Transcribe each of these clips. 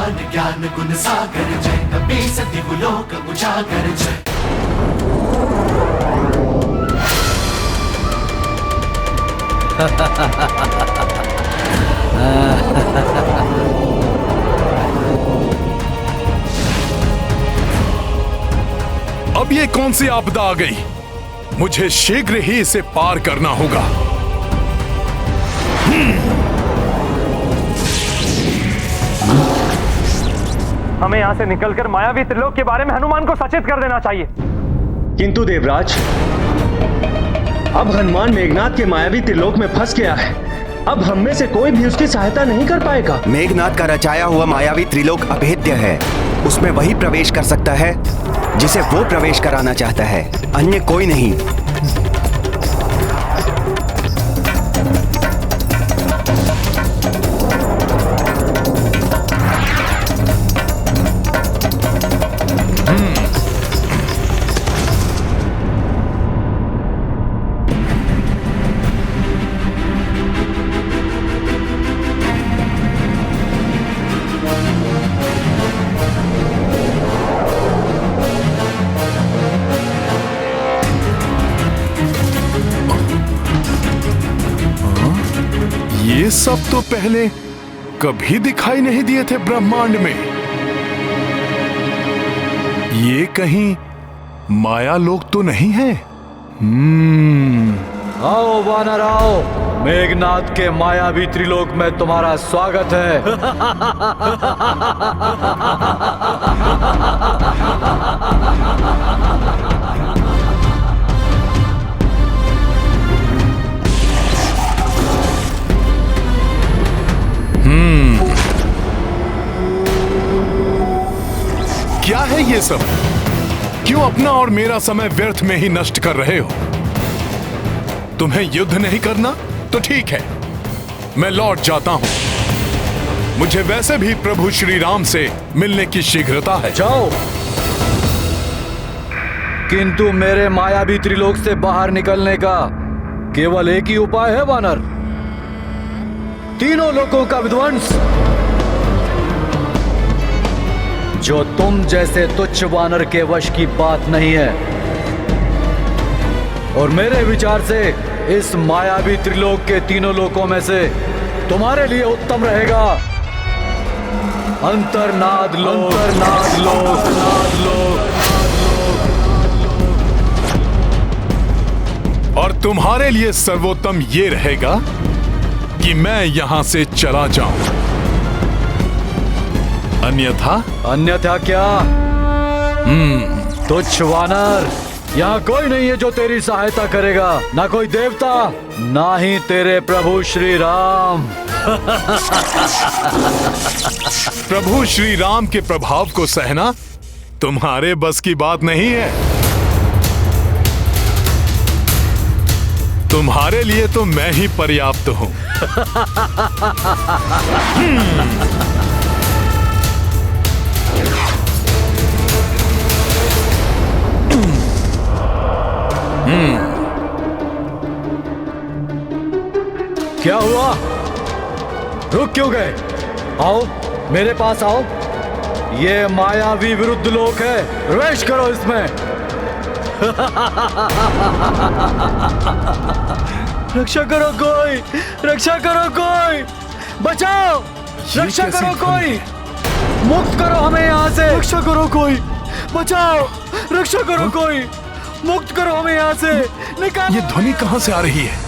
भगवान ज्ञान गुण सागर जय, कपि सति लोक उजागर जय। अब ये कौन सी आपदा आ गई? मुझे शीघ्र ही इसे पार करना होगा। हमें यहाँ से निकलकर मायावी त्रिलोक के बारे में हनुमान को सचेत कर देना चाहिए। किंतु देवराज, अब हनुमान मेघनाथ के मायावी त्रिलोक में फंस गया है। अब हम में से कोई भी उसकी सहायता नहीं कर पाएगा। मेघनाथ का रचाया हुआ मायावी त्रिलोक अभेद्य है। उसमें वही प्रवेश कर सकता है जिसे वो प्रवेश कराना चाहता है, अन्य कोई नहीं। ये सब तो पहले कभी दिखाई नहीं दिए थे ब्रह्मांड में। ये कहीं माया लोक तो नहीं है? आओ वानर आओ, मेघनाथ के मायावी त्रिलोक में तुम्हारा स्वागत है। क्या है ये सब? क्यों अपना और मेरा समय व्यर्थ में ही नष्ट कर रहे हो? तुम्हें युद्ध नहीं करना तो ठीक है, मैं लौट जाता हूं। मुझे वैसे भी प्रभु श्री राम से मिलने की शीघ्रता है। जाओ, किंतु मेरे मायावी त्रिलोक से बाहर निकलने का केवल एक ही उपाय है वानर, तीनों लोकों का विध्वंस। जो तुम जैसे तुच्छ वानर के वश की बात नहीं है। और मेरे विचार से इस मायावी त्रिलोक के तीनों लोकों में से तुम्हारे लिए उत्तम रहेगा अंतर्नाद लोक। अंतर्नाद लोक, नाद लोक। और तुम्हारे लिए सर्वोत्तम ये रहेगा कि मैं यहां से चला जाऊं। अन्यथा क्या? तुच्छ वानर, यहाँ कोई नहीं है जो तेरी सहायता करेगा, ना कोई देवता, ना ही तेरे प्रभु श्री राम। प्रभु श्री राम के प्रभाव को सहना तुम्हारे बस की बात नहीं है। तुम्हारे लिए तो मैं ही पर्याप्त हूं। क्या हुआ? रुक क्यों गए? आओ, मेरे पास आओ। ये मायावी विरुद्ध लोक है, प्रवेश करो इसमें। रक्षा करो कोई, रक्षा करो कोई, बचाओ, रक्षा करो कोई, मुक्त करो हमें यहाँ से। रक्षा करो कोई, बचाओ, रक्षा करो कोई, मुक्त करो हमें यहाँ से, निकालो। ये ध्वनि कहां से आ रही है?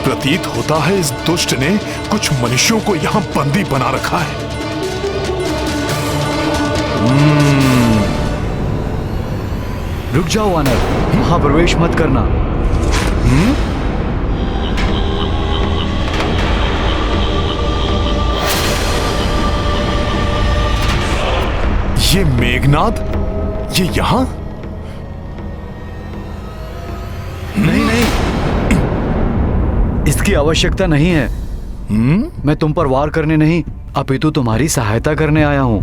प्रतीत होता है इस दुष्ट ने कुछ मनुष्यों को यहां बंदी बना रखा है। रुक जाओ वानर, वहां प्रवेश मत करना। ये मेघनाद, ये यहां? नहीं, इसकी आवश्यकता नहीं है। मैं तुम पर वार करने नहीं, अपितु तुम्हारी सहायता करने आया हूं।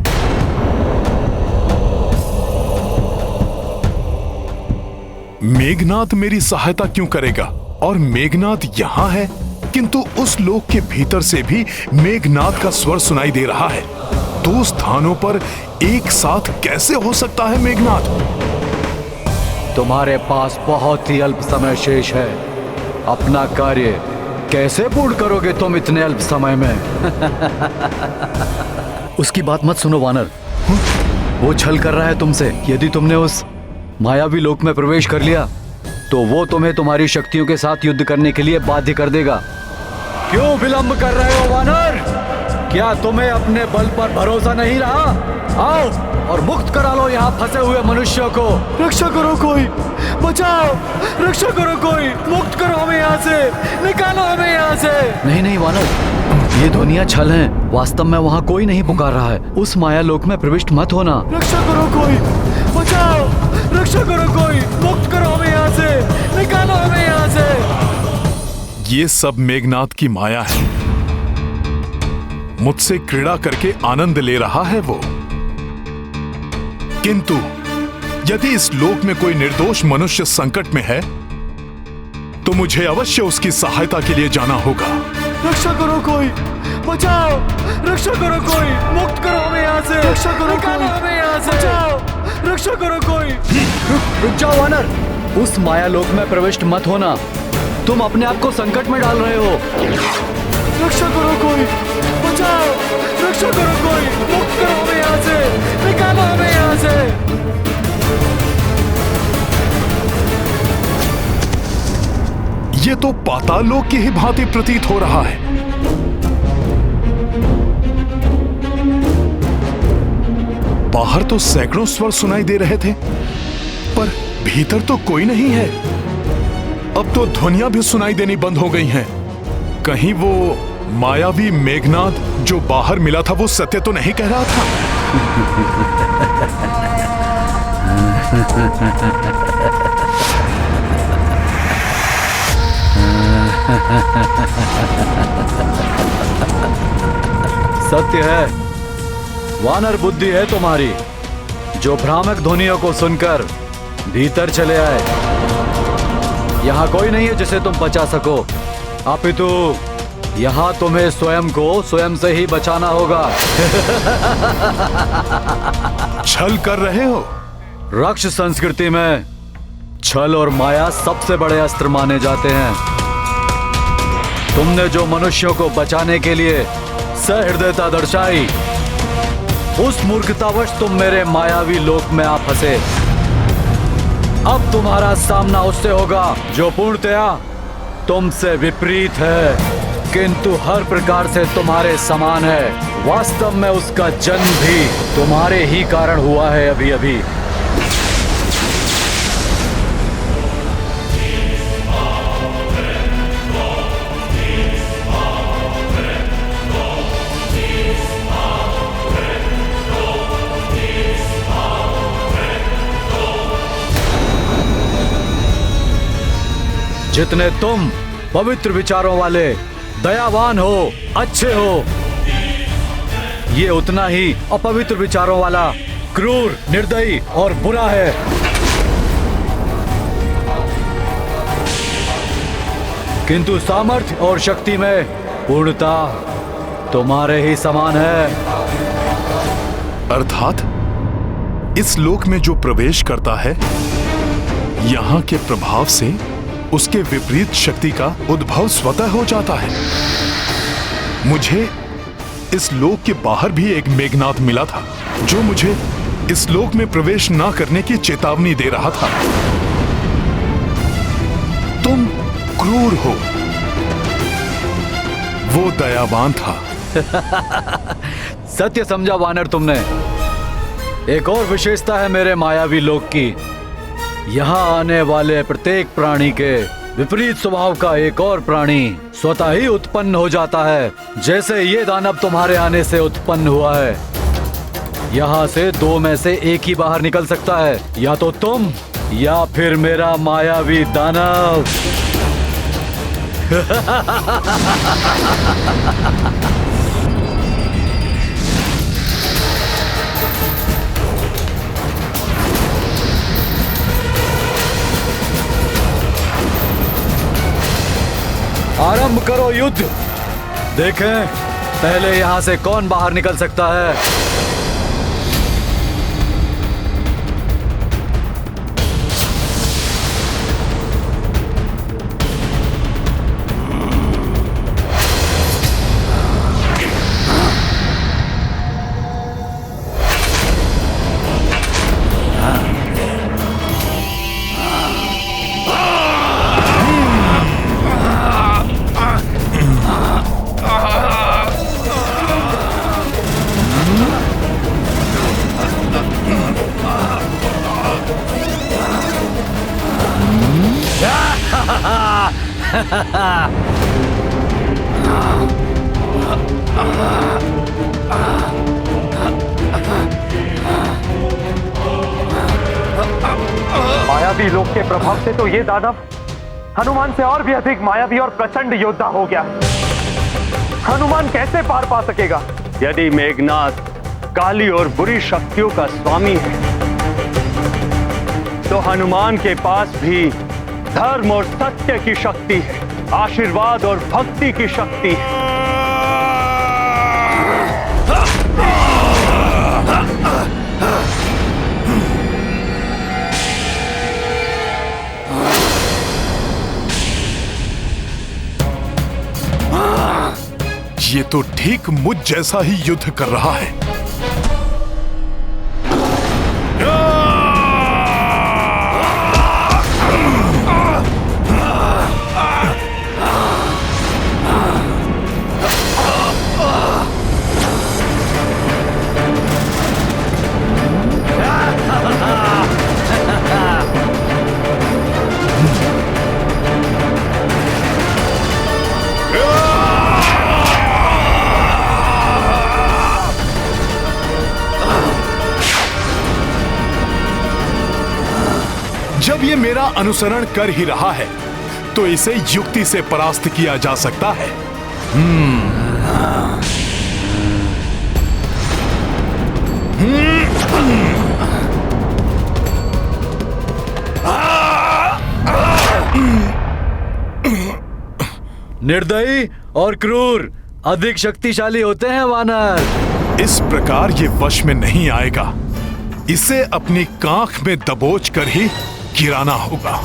मेघनाद मेरी सहायता क्यों करेगा? और मेघनाद यहां है किंतु उस लोक के भीतर से भी मेघनाद का स्वर सुनाई दे रहा है। 2 स्थानों पर एक साथ कैसे हो सकता है मेघनाद? तुम्हारे पास बहुत ही अल्प समय शेष है। अपना कार्य कैसे पूर्ण करोगे तुम इतने अल्प समय में? उसकी बात मत सुनो वानर। वो छल कर रहा है तुमसे। यदि तुमने उस मायावी लोक में प्रवेश कर लिया तो वो तुम्हें तुम्हारी शक्तियों के साथ युद्ध करने के लिए बाध्य कर देगा। क्यों विलंब कर रहे हो वानर? क्या तुम्हें अपने बल पर भरोसा नहीं रहा? आओ और मुक्त करा लो यहाँ फंसे हुए मनुष्यों को। रक्षा करो कोई, बचाओ, रक्षा करो कोई, मुक्त करो हमें यहाँ से, निकालो हमें यहाँ से। नहीं नहीं वानर, ये ध्वनियाँ छल हैं। वास्तव में वहाँ कोई नहीं पुकार रहा है। उस माया लोक में प्रविष्ट मत होना। रक्षा करो कोई, बचाओ, रक्षा करो कोई, मुक्त करो हमें यहाँ से, निकालो हमें यहाँ से। ये सब मेघनाद की माया है। मुझसे क्रीड़ा करके आनंद ले रहा है वो। किंतु यदि इस लोक में कोई निर्दोष मनुष्य संकट में है तो मुझे अवश्य उसकी सहायता के लिए जाना होगा। रक्षा करो कोई, बचाओ, रक्षा करो कोई, मुक्त करो हमें यहाँ से, रक्षा करो, निकालो हमें यहाँ से, बचाओ, रक्षा करो कोई। रुक जाओ वानर, उस माया लोक में प्रविष्ट मत होना। तुम अपने आप को संकट में डाल रहे हो। रक्षा करो कोई, बचाओ, रक्षा करो कोई, मुक्त करो हमें यहाँ से, निकालो हमें यहाँ से। ये तो पाताल लोक की ही भांति प्रतीत हो रहा है। बाहर तो सैकड़ों स्वर सुनाई दे रहे थे, पर भीतर तो कोई नहीं है। अब तो ध्वनियां भी सुनाई देनी बंद हो गई हैं। कहीं वो मायावी मेघनाद जो बाहर मिला था वो सत्य तो नहीं कह रहा था? सत्य है, वानर बुद्धि है तुम्हारी, जो भ्रामक ध्वनियों को सुनकर भीतर चले आए। यहाँ कोई नहीं है जिसे तुम बचा सको, अपितु यहाँ तुम्हें स्वयं को स्वयं से ही बचाना होगा। छल कर रहे हो? रक्ष संस्कृति में छल और माया सबसे बड़े अस्त्र माने जाते हैं। तुमने जो मनुष्यों को बचाने के लिए सहृदयता दर्शाई, उस मूर्खतावश तुम मेरे मायावी लोक में आ फंसे। अब तुम्हारा सामना उससे होगा जो पूर्णतया तुमसे विपरीत है, किंतु हर प्रकार से तुम्हारे समान है। वास्तव में उसका जन्म भी तुम्हारे ही कारण हुआ है अभी अभी। जितने तुम पवित्र विचारों वाले, दयावान हो, अच्छे हो, ये उतना ही अपवित्र विचारों वाला, क्रूर, निर्दयी और बुरा है। किंतु सामर्थ्य और शक्ति में पूर्णता तुम्हारे ही समान है। अर्थात इस लोक में जो प्रवेश करता है, यहाँ के प्रभाव से उसके विपरीत शक्ति का उद्भव स्वतः हो जाता है। मुझे इस लोक के बाहर भी एक मेघनाद मिला था जो मुझे इस लोक में प्रवेश ना करने की चेतावनी दे रहा था। तुम क्रूर हो, वो दयावान था। सत्य समझा वानर तुमने। एक और विशेषता है मेरे मायावी लोक की। यहाँ आने वाले प्रत्येक प्राणी के विपरीत स्वभाव का एक और प्राणी स्वतः ही उत्पन्न हो जाता है, जैसे ये दानव तुम्हारे आने से उत्पन्न हुआ है। यहाँ से 2 में से एक ही बाहर निकल सकता है, या तो तुम या फिर मेरा मायावी दानव। आरंभ करो युद्ध। देखें पहले यहाँ से कौन बाहर निकल सकता है। मायावी लोक के प्रभाव से तो ये दानव हनुमान से और भी अधिक मायावी और प्रचंड योद्धा हो गया। हनुमान कैसे पार पा सकेगा? यदि मेघनाथ काली और बुरी शक्तियों का स्वामी है तो हनुमान के पास भी धर्म और सत्य की शक्ति है, आशीर्वाद और भक्ति की शक्ति है। ये तो ठीक मुझ जैसा ही युद्ध कर रहा है। जब ये मेरा अनुसरण कर ही रहा है तो इसे युक्ति से परास्त किया जा सकता है। निर्दयी और क्रूर अधिक शक्तिशाली होते हैं वानर। इस प्रकार ये वश में नहीं आएगा। इसे अपनी कांख में दबोच कर ही गिराना होगा।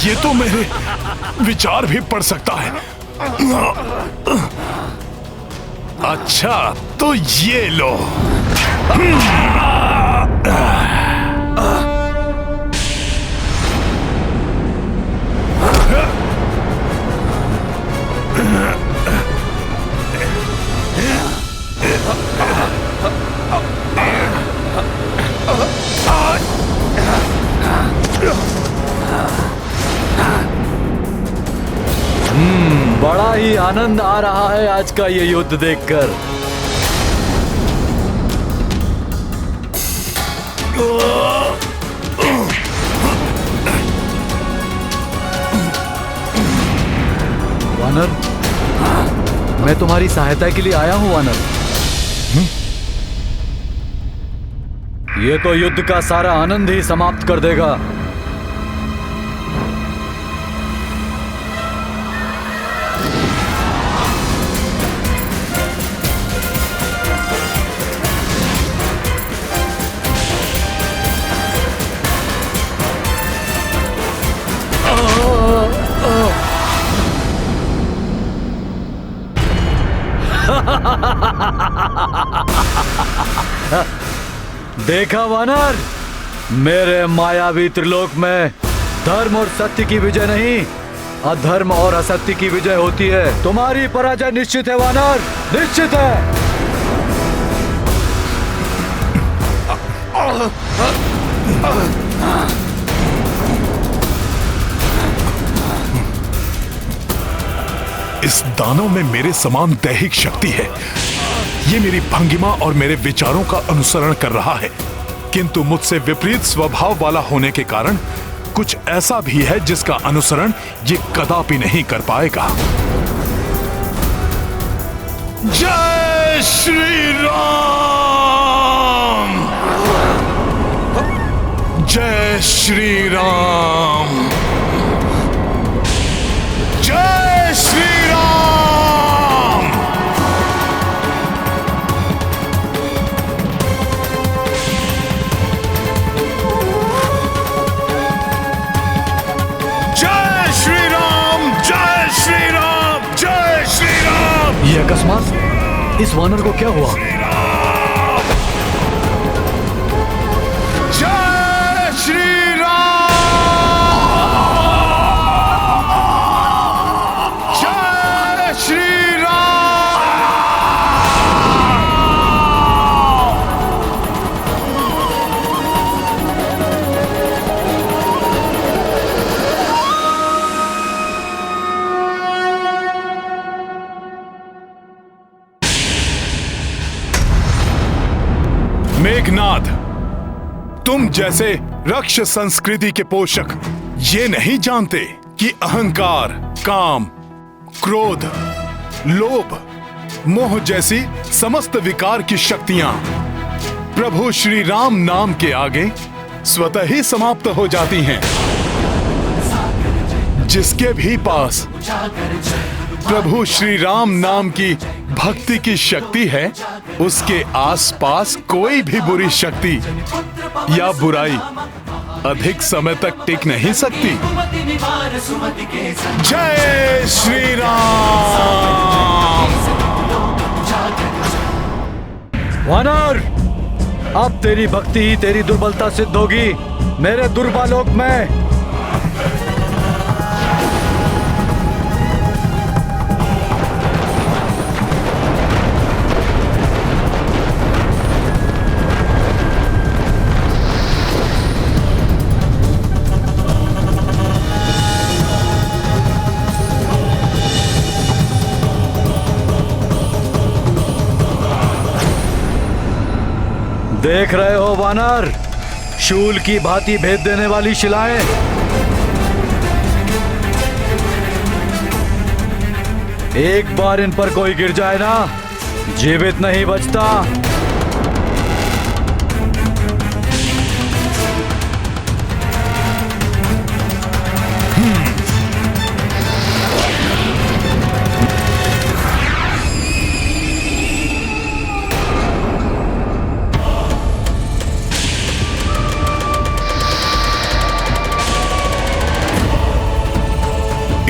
ये तो मेरे विचार भी पढ़ सकता है। अच्छा तो ये लो। बड़ा ही आनंद आ रहा है आज का ये युद्ध देखकर। वानर, मैं तुम्हारी सहायता के लिए आया हूं वानर। ये तो युद्ध का सारा आनंद ही समाप्त कर देगा। देखा वानर, मेरे मायावी त्रिलोक में धर्म और सत्य की विजय नहीं, अधर्म और असत्य की विजय होती है। तुम्हारी पराजय निश्चित है वानर, निश्चित है। इस दानव में मेरे समान दैहिक शक्ति है, ये मेरी भंगिमा और मेरे विचारों का अनुसरण कर रहा है, किंतु मुझसे विपरीत स्वभाव वाला होने के कारण कुछ ऐसा भी है जिसका अनुसरण ये कदापि नहीं कर पाएगा। जय श्री राम! जय श्री राम! जय श्री राम! जय श्री राम! जय श्री राम! जय श्री राम! ये अकस्मात इस वानर को क्या हुआ? जय श्री राम! जय श्री राम! मेघनाद, तुम जैसे रक्ष संस्कृति के पोषक ये नहीं जानते कि अहंकार, काम, क्रोध, लोभ, मोह जैसी समस्त विकार की शक्तियां प्रभु श्री राम नाम के आगे स्वतः ही समाप्त हो जाती हैं। जिसके भी पास प्रभु श्री राम नाम की भक्ति की शक्ति है, उसके आसपास कोई भी बुरी शक्ति या बुराई अधिक समय तक टिक नहीं सकती। जय श्री राम! वानर, अब तेरी भक्ति ही तेरी दुर्बलता सिद्ध होगी मेरे दुर्बालोक में। देख रहे हो वानर, शूल की भांति भेद देने वाली शिलाएं। एक बार इन पर कोई गिर जाए ना, जीवित नहीं बचता।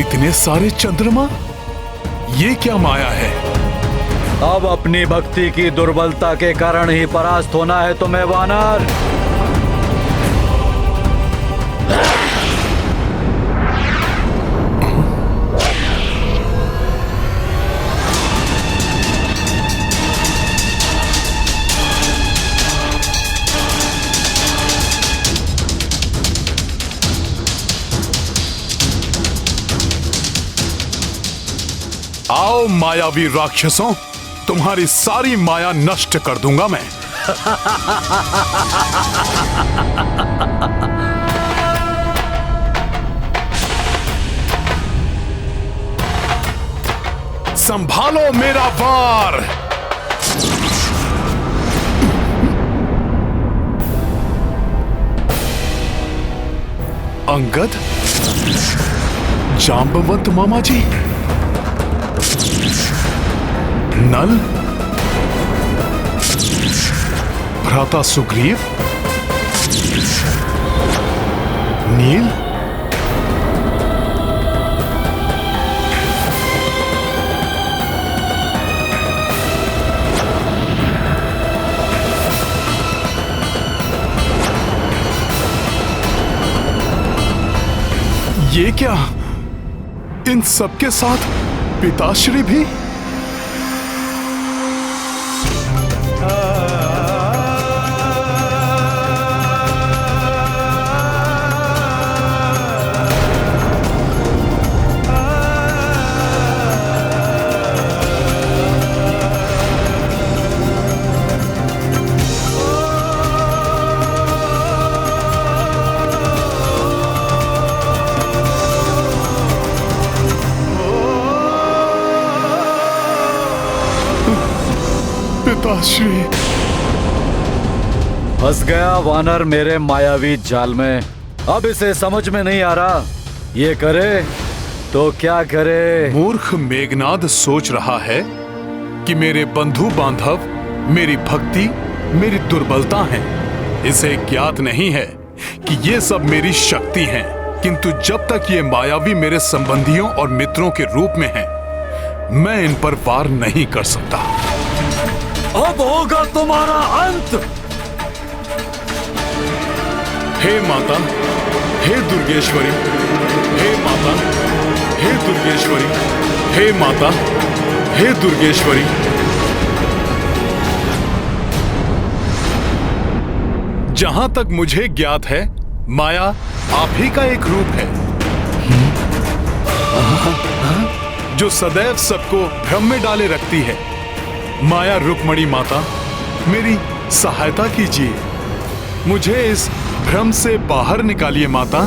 इतने सारे चंद्रमा, ये क्या माया है? अब अपनी भक्ति की दुर्बलता के कारण ही परास्त होना है तुम्हें वानर। आओ मायावी राक्षसों, तुम्हारी सारी माया नष्ट कर दूंगा मैं। संभालो मेरा वार। अंगद, जांबवंत मामा जी, नल, भ्राता सुग्रीव, नील, ये क्या? इन सबके साथ पिताश्री भी? माताश्री। फंस गया वानर मेरे मायावी जाल में। अब इसे समझ में नहीं आ रहा ये करे तो क्या करे। मूर्ख मेघनाद सोच रहा है कि मेरे बंधु बांधव मेरी भक्ति मेरी दुर्बलता है। इसे ज्ञात नहीं है कि ये सब मेरी शक्ति है, किंतु जब तक ये मायावी मेरे संबंधियों और मित्रों के रूप में हैं, मैं इन पर वार नहीं कर सकता। अब होगा तुम्हारा अंत। हे माता, हे दुर्गेश्वरी, हे माता, हे दुर्गेश्वरी, हे माता, हे दुर्गेश्वरी। जहां तक मुझे ज्ञात है, माया आप ही का एक रूप है जो सदैव सबको भ्रम में डाले रखती है। माया रुक्मणी माता, मेरी सहायता कीजिए, मुझे इस भ्रम से बाहर निकालिए माता।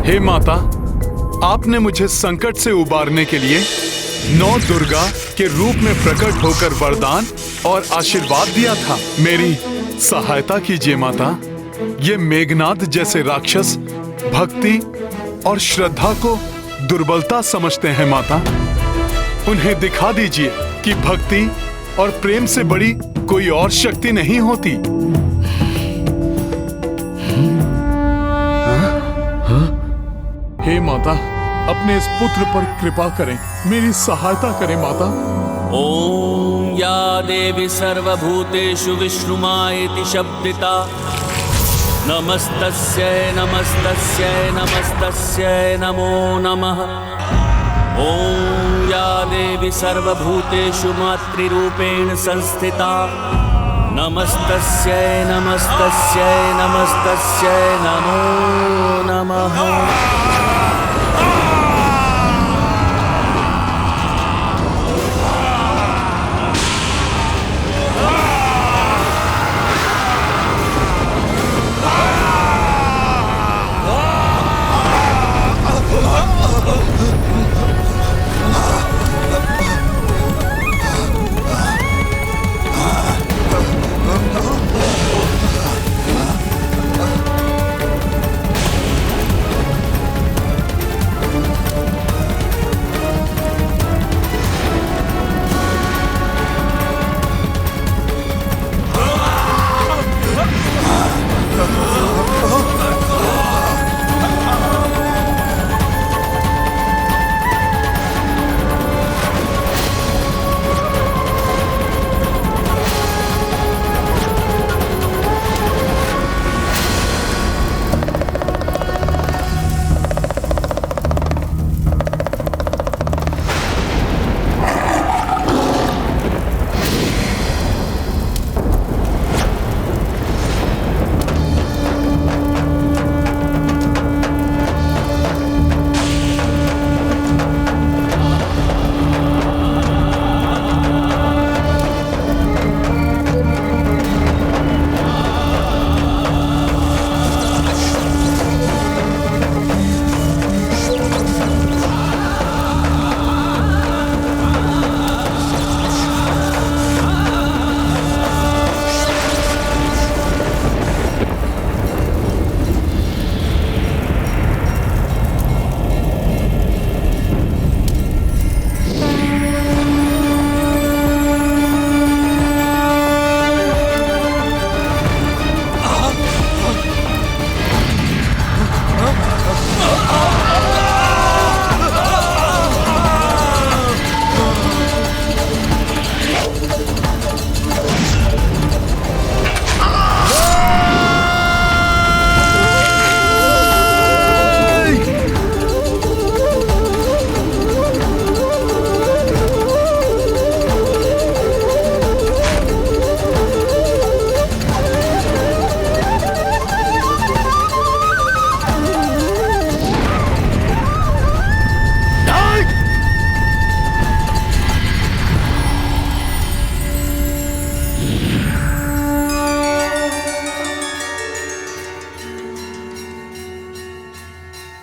हे माता, आपने मुझे संकट से उबारने के लिए 9 दुर्गा के रूप में प्रकट होकर वरदान और आशीर्वाद दिया था। मेरी सहायता कीजिए माता। ये मेघनाद जैसे राक्षस भक्ति और श्रद्धा को दुर्बलता समझते हैं माता। उन्हें दिखा दीजिए कि भक्ति और प्रेम से बड़ी कोई और शक्ति नहीं होती। हे माता, अपने इस पुत्र पर कृपा करें, मेरी सहायता करें माता। ॐ या देवी सर्वभूतेषु विष्णुमायेति शब्दिता नमस्तस्यै नमस्तस्यै नमस्तस्यै नमो नमः। ॐ या देवी सर्वभूतेषु मातृरूपेण संस्थिता नमस्तस्यै नमस्तस्यै नमस्तस्यै नमो नमः।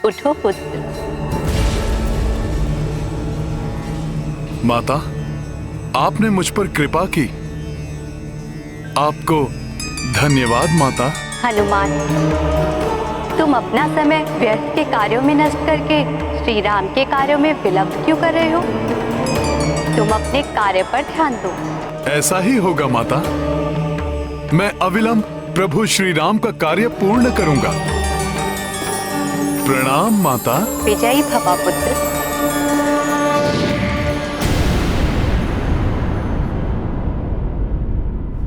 उठो पुत्र। माता, आपने मुझ पर कृपा की। आपको धन्यवाद माता। हनुमान, तुम अपना समय व्यर्थ के कार्यों में नष्ट करके श्री राम के कार्यों में विलंब क्यों कर रहे हो? तुम अपने कार्य पर ध्यान दो। ऐसा ही होगा माता। मैं अविलंब प्रभु श्री राम का कार्य पूर्ण करूंगा। प्रणाम माता। विजयी भवा पुत्र।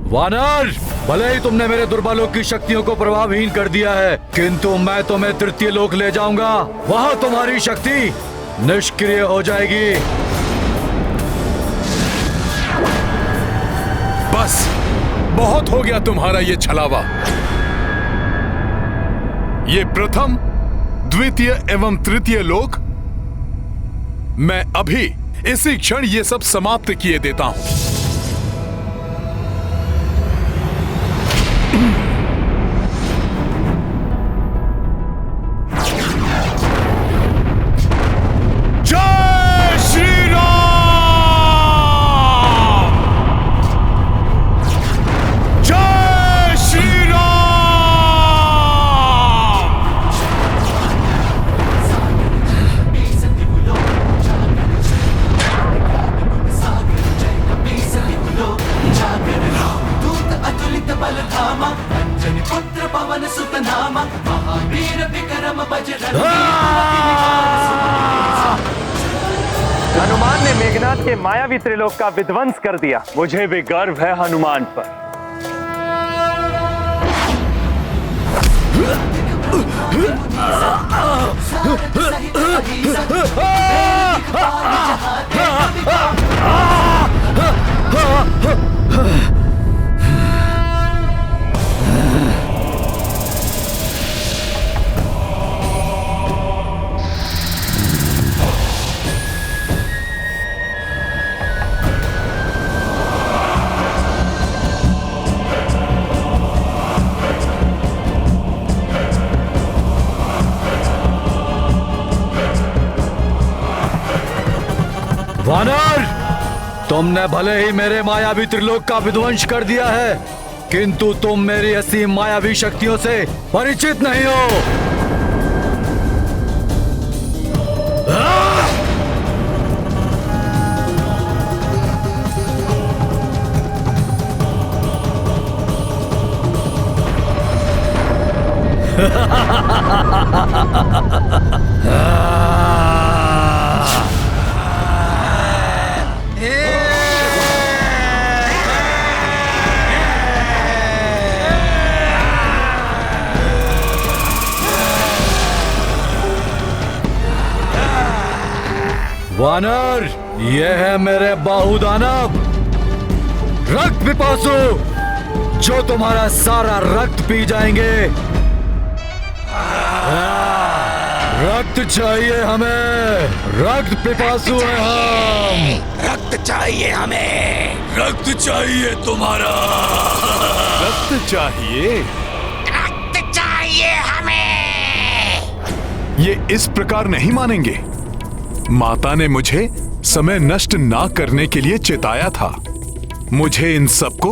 वानर, भले ही तुमने मेरे दुर्बलों की शक्तियों को प्रभावहीन कर दिया है, किंतु मैं तुम्हें तृतीय लोक ले जाऊंगा। वहां तुम्हारी शक्ति निष्क्रिय हो जाएगी। बस बहुत हो गया तुम्हारा ये छलावा। ये प्रथम, द्वितीय एवं तृतीय लोक मैं अभी इसी क्षण ये सब समाप्त किए देता हूं। हनुमान ने मेघनाथ के मायावी त्रिलोक का विध्वंस कर दिया। मुझे भी गर्व है हनुमान पर। वानर, तुमने भले ही मेरे मायावी त्रिलोक का विध्वंस कर दिया है, किंतु तुम मेरी असीम मायावी शक्तियों से परिचित नहीं हो। वानर, ये है मेरे बाहुदानव, रक्त पिपासु, जो तुम्हारा सारा रक्त पी जाएंगे। रक्त चाहिए हमें, रक्त पिपासु हैं हम। रक्त चाहिए हमें, रक्त चाहिए तुम्हारा, रक्त चाहिए, रक्त चाहिए हमें। ये इस प्रकार नहीं मानेंगे। माता ने मुझे समय नष्ट ना करने के लिए चेताया था। मुझे इन सबको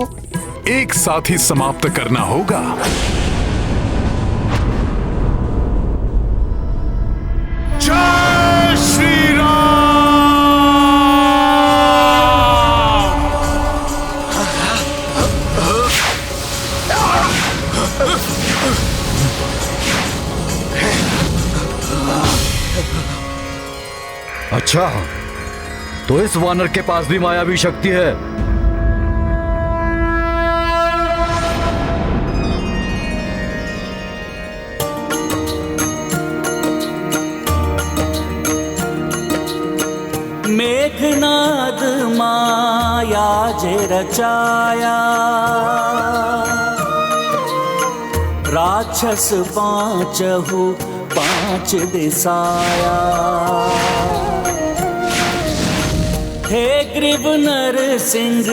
एक साथ ही समाप्त करना होगा। जय श्री राम। अच्छा, तो इस वानर के पास भी मायावी शक्ति है। मेघनाद माया जे रचाया, राक्षस पांचहु पांच दिसाया। हे ग्रीव नर सिंह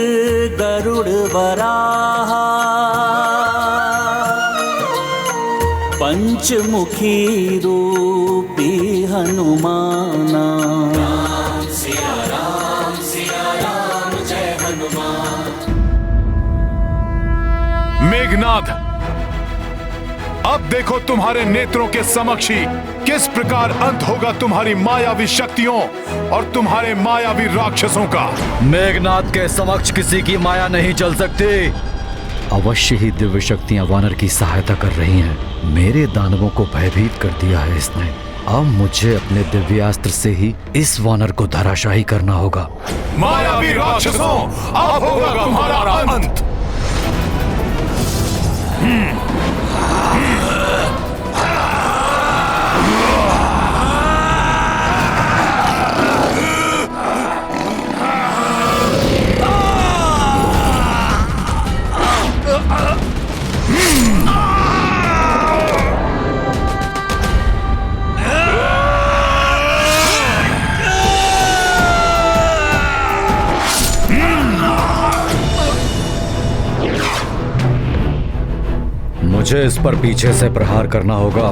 गरुड़ वराहा, पंचमुखी रूपी हनुमाना। राम सिया राम जय मेघनाद, अब देखो तुम्हारे नेत्रों के समक्ष ही किस प्रकार अंत होगा तुम्हारी मायावी शक्तियों और तुम्हारे मायावी राक्षसों का। मेघनाद के समक्ष किसी की माया नहीं चल सकती। अवश्य ही दिव्य शक्तियां वानर की सहायता कर रही हैं। मेरे दानवों को भयभीत कर दिया है इसने। अब मुझे अपने दिव्यास्त्र से ही इस वानर को धराशायी करना होगा। मायावी राक्षसों, अब होगा तुम्हारा अंत। मुझे इस पर पीछे से प्रहार करना होगा।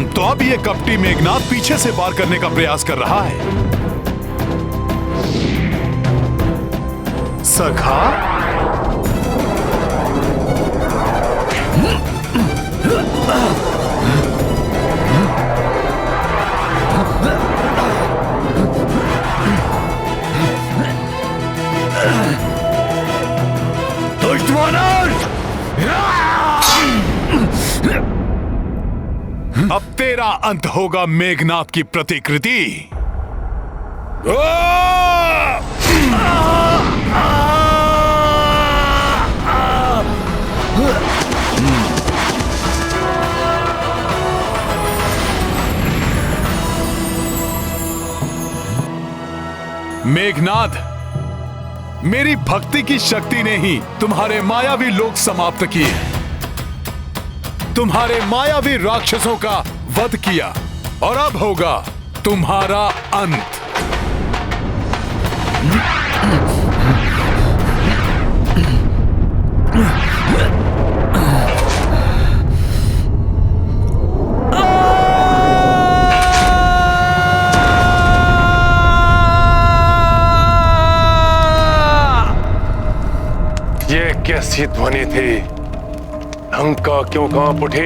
तो अब ये कपटी मेघनाद पीछे से वार करने का प्रयास कर रहा है। सखा, अब तेरा अंत होगा मेघनाद की प्रतिकृति। मेघनाद, मेरी भक्ति की शक्ति ने ही तुम्हारे मायावी लोक समाप्त किए, तुम्हारे मायावी राक्षसों का वध किया, और अब होगा तुम्हारा अंत। ये कैसी ध्वनि थी? लंका क्यों कांप उठी?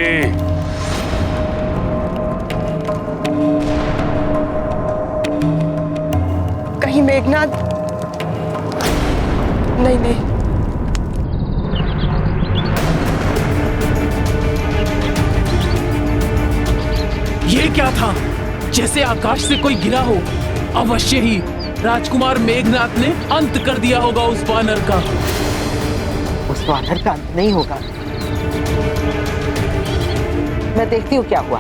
कहीं मेघनाद? नहीं। ये क्या था? जैसे आकाश से कोई गिरा हो। अवश्य ही राजकुमार मेघनाद ने अंत कर दिया होगा उस वानर का। उस वानर का अंत नहीं होगा। मैं देखती हूँ क्या हुआ।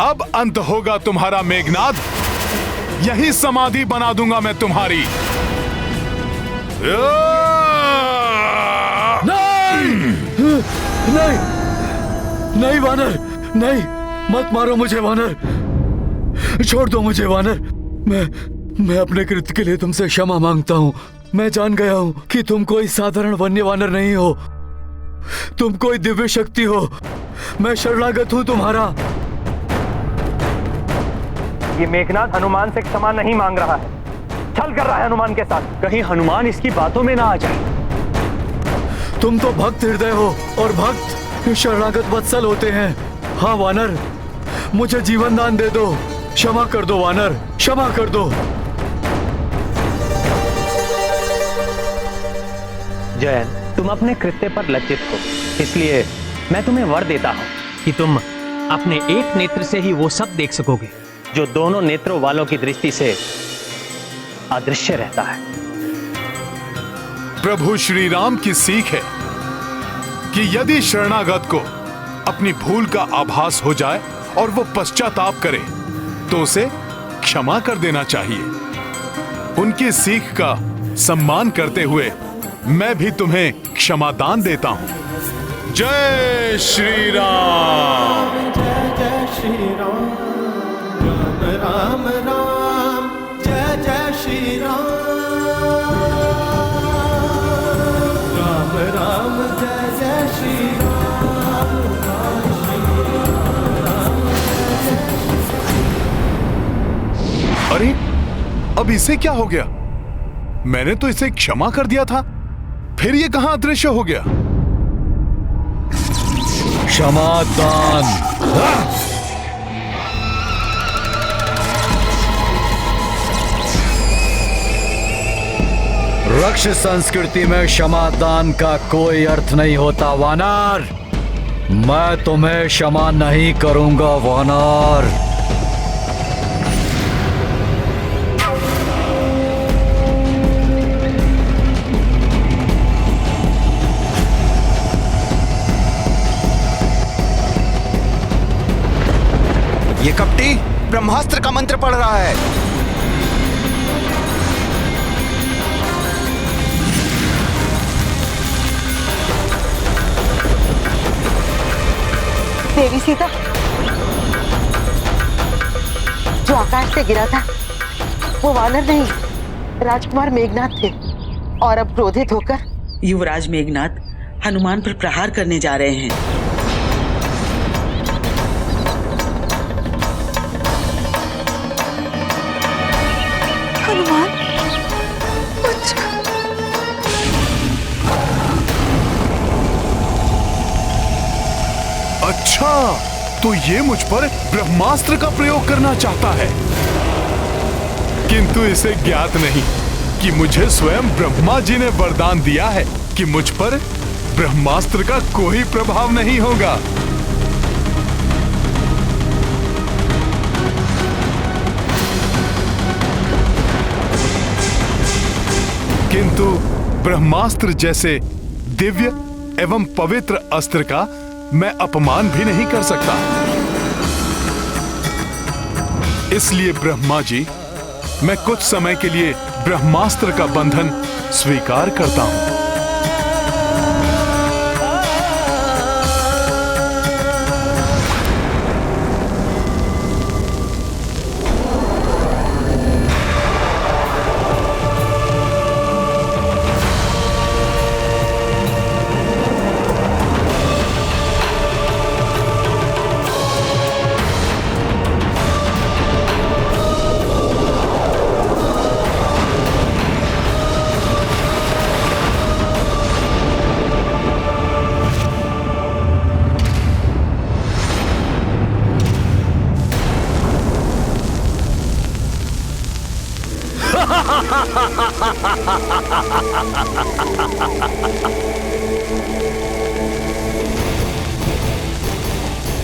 अब अंत होगा तुम्हारा मेघनाद, यही समाधि बना दूंगा मैं तुम्हारी। नहीं वानर, नहीं, मत मारो मुझे वानर, छोड़ दो मुझे वानर। मैं अपने कृत्य के लिए तुमसे क्षमा मांगता हूँ। मैं जान गया हूँ कि तुम कोई साधारण वन्य वानर नहीं हो, तुम कोई दिव्य शक्ति हो। मैं शरणागत हूँ तुम्हारा। ये मेघनाद हनुमान से क्षमा नहीं मांग रहा है, छल कर रहा है हनुमान के साथ। कहीं हनुमान इसकी बातों में ना आ जाए। तुम तो भक्त हृदय हो और भक्त शरणागत वत्सल होते हैं। हाँ वानर, मुझे जीवन दान दे दो, क्षमा कर दो वानर, क्षमा कर दो। जयन, तुम अपने कृत्य पर लज्जित हो, इसलिए मैं तुम्हें वर देता हूँ कि तुम अपने एक नेत्र से ही वो सब देख सकोगे जो दोनों नेत्रों वालों की दृष्टि से अदृश्य रहता है। प्रभु श्री राम की सीख है कि यदि शरणागत को अपनी भूल का आभास हो जाए और वो पश्चाताप करे तो उसे क्षमा कर देना चाहिए। उनकी सीख का सम्मान करते हुए मैं भी तुम्हें क्षमादान देता हूं। जय श्री राम। जय श्री राम, राम राम, जय जय श्री राम। अब इसे क्या हो गया? मैंने तो इसे क्षमा कर दिया था, फिर ये कहां अदृश्य हो गया? क्षमादान। रक्ष संस्कृति में क्षमादान का कोई अर्थ नहीं होता वानर। मैं तुम्हें क्षमा नहीं करूंगा वानर। ये कपटी ब्रह्मास्त्र का मंत्र पढ़ रहा है। देवी सीता, जो आकाश से गिरा था वो वानर नहीं, राजकुमार मेघनाथ थे। और अब क्रोधित होकर युवराज मेघनाथ हनुमान पर प्रहार करने जा रहे हैं। हनुमान, अच्छा, तो ये मुझ पर ब्रह्मास्त्र का प्रयोग करना चाहता है, किंतु इसे ज्ञात नहीं कि मुझे स्वयं ब्रह्मा जी ने वरदान दिया है कि मुझ पर ब्रह्मास्त्र का कोई प्रभाव नहीं होगा। किंतु ब्रह्मास्त्र जैसे दिव्य एवं पवित्र अस्त्र का मैं अपमान भी नहीं कर सकता। इसलिए ब्रह्मा जी, मैं कुछ समय के लिए ब्रह्मास्त्र का बंधन स्वीकार करता हूं।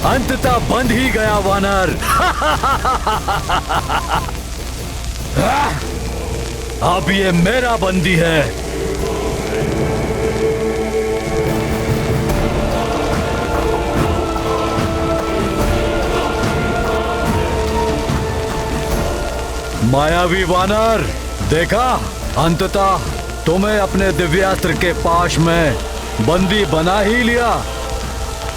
अंततः बंध ही गया वानर। अब ये मेरा बंदी है। मायावी वानर, देखा, अंततः तुम्हें अपने दिव्यास्त्र के पाश में बंदी बना ही लिया।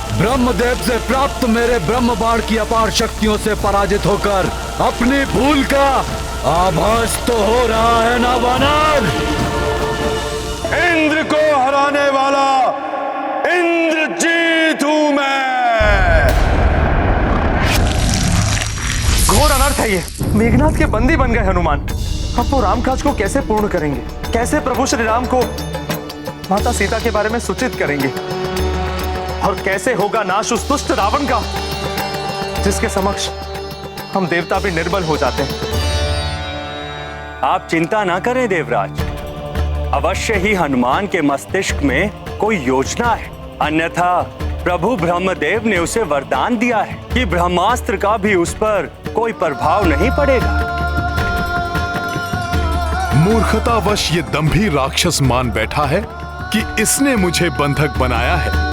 ब्रह्मदेव से प्राप्त मेरे ब्रह्म बाण की अपार शक्तियों से पराजित होकर अपनी भूल का आभास तो हो रहा है ना वानर? इंद्र को हराने वाला इंद्रजीत हूं मैं। घोर अनर्थ है ये। मेघनाथ के बंदी बन गए हनुमान। अब वो रामकाज को कैसे पूर्ण करेंगे? कैसे प्रभु श्री राम को माता सीता के बारे में सूचित करेंगे? और कैसे होगा नाश उस दुष्ट रावण का, जिसके समक्ष हम देवता भी निर्बल हो जाते हैं। आप चिंता ना करें देवराज, अवश्य ही हनुमान के मस्तिष्क में कोई योजना है। अन्यथा प्रभु ब्रह्मदेव ने उसे वरदान दिया है कि ब्रह्मास्त्र का भी उस पर कोई प्रभाव नहीं पड़ेगा। मूर्खतावश ये दंभी राक्षस मान बैठा है कि इसने मुझे बंधक बनाया है।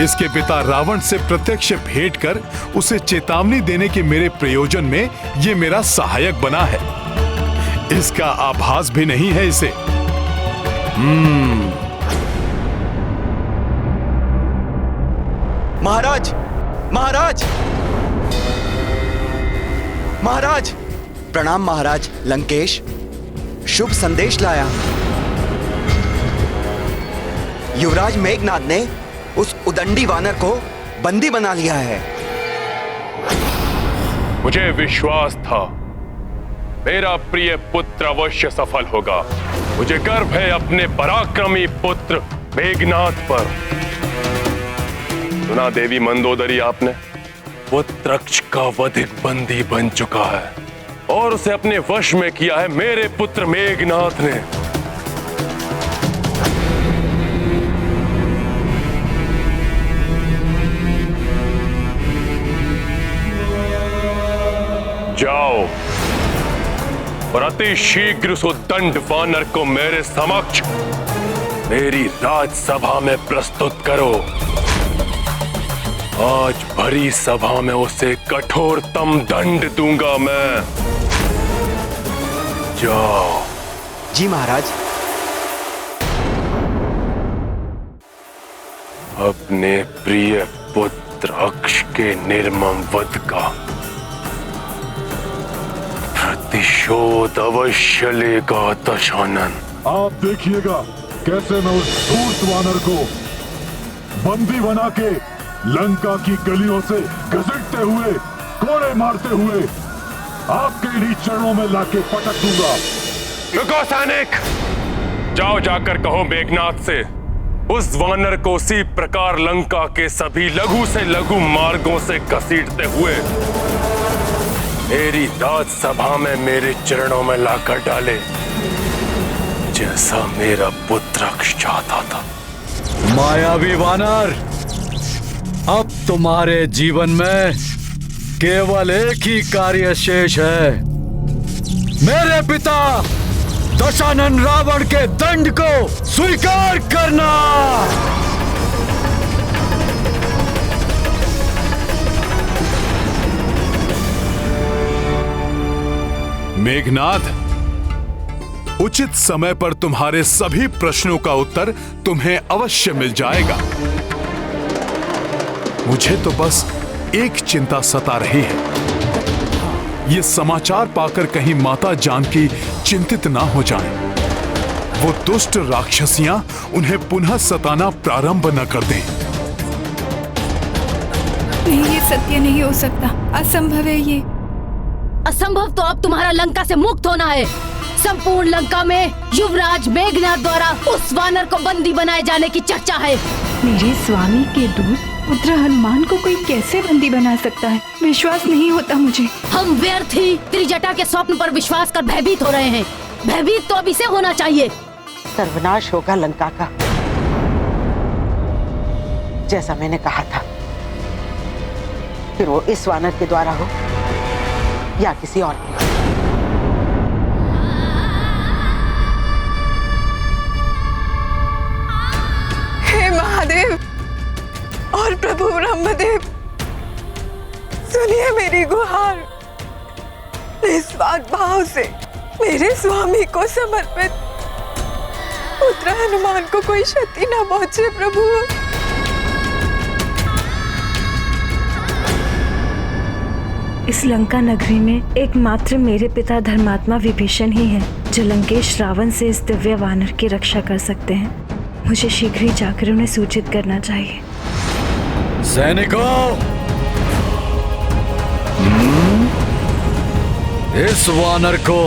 इसके पिता रावण से प्रत्यक्ष भेंट कर उसे चेतावनी देने के मेरे प्रयोजन में ये मेरा सहायक बना है। इसका आभास भी नहीं है इसे। महाराज, महाराज, महाराज, प्रणाम महाराज। लंकेश शुभ संदेश लाया। युवराज मेघनाथ ने उस उदंडी वानर को बंदी बना लिया है। मुझे विश्वास था मेरा प्रिय पुत्र अवश्य सफल होगा। मुझे गर्व है अपने पराक्रमी पुत्र मेघनाथ पर। सुना देवी मंदोदरी आपने? वो तृक्ष का वधिक बंदी बन चुका है और उसे अपने वश में किया है मेरे पुत्र मेघनाथ ने। जाओ और अति शीघ्र उस दंड वानर को मेरे समक्ष मेरी राजसभा में प्रस्तुत करो। आज भरी सभा में उसे कठोरतम दंड दूंगा मैं। जाओ। जी महाराज। अपने प्रिय पुत्र अक्ष के निर्मम वध का प्रतिशोध अवश्य लेगा दशानन। आप देखिएगा कैसे मैं उस धूर्त वानर को बंदी बना के लंका की गलियों से घसीटते हुए, कोड़े मारते हुए आपके ही चरणों में लाके पटक दूंगा। रुको सैनिक, जाओ जाकर कहो मेघनाथ से उस वानर को उसी प्रकार लंका के सभी लघु से लघु मार्गों से घसीटते हुए मेरी राजसभा में मेरे चरणों में लाकर डाले, जैसा मेरा पुत्र अक्ष चाहता था। मायावी वानर, अब तुम्हारे जीवन में केवल एक ही कार्य शेष है, मेरे पिता दशानन रावण के दंड को स्वीकार करना। मेघनाथ, उचित समय पर तुम्हारे सभी प्रश्नों का उत्तर तुम्हें अवश्य मिल जाएगा। मुझे तो बस एक चिंता सता रही है, ये समाचार पाकर कहीं माता जानकी चिंतित ना हो जाएं। वो दुष्ट राक्षसियां उन्हें पुनः सताना प्रारंभ न कर दें। नहीं, ये सत्य नहीं हो सकता, असंभव है ये। असंभव तो अब तुम्हारा लंका से मुक्त होना है। संपूर्ण लंका में युवराज मेघनाथ द्वारा उस वानर को बंदी बनाए जाने की चर्चा है। मेरे स्वामी के दूत पुत्र हनुमान को कोई कैसे बंदी बना सकता है? विश्वास नहीं होता मुझे। हम व्यर्थ ही त्रिजटा के स्वप्न पर विश्वास कर भयभीत हो रहे हैं। भयभीत तो अब इसे होना चाहिए। सर्वनाश होगा लंका का, जैसा मैंने कहा था। फिर वो इस वानर के द्वारा हो या किसी और के। हे महादेव और प्रभु ब्रह्मदेव, सुनिए मेरी गुहार। निस्वार्थ भाव से मेरे स्वामी को समर्पित पुत्र हनुमान को कोई क्षति न पहुंचे प्रभु। इस लंका नगरी में एकमात्र मेरे पिता धर्मात्मा विभीषण ही हैं, जो लंकेश रावण से इस दिव्य वानर की रक्षा कर सकते हैं। मुझे शीघ्र ही जाकर उन्हें सूचित करना चाहिए। सैनिकों, इस वानर को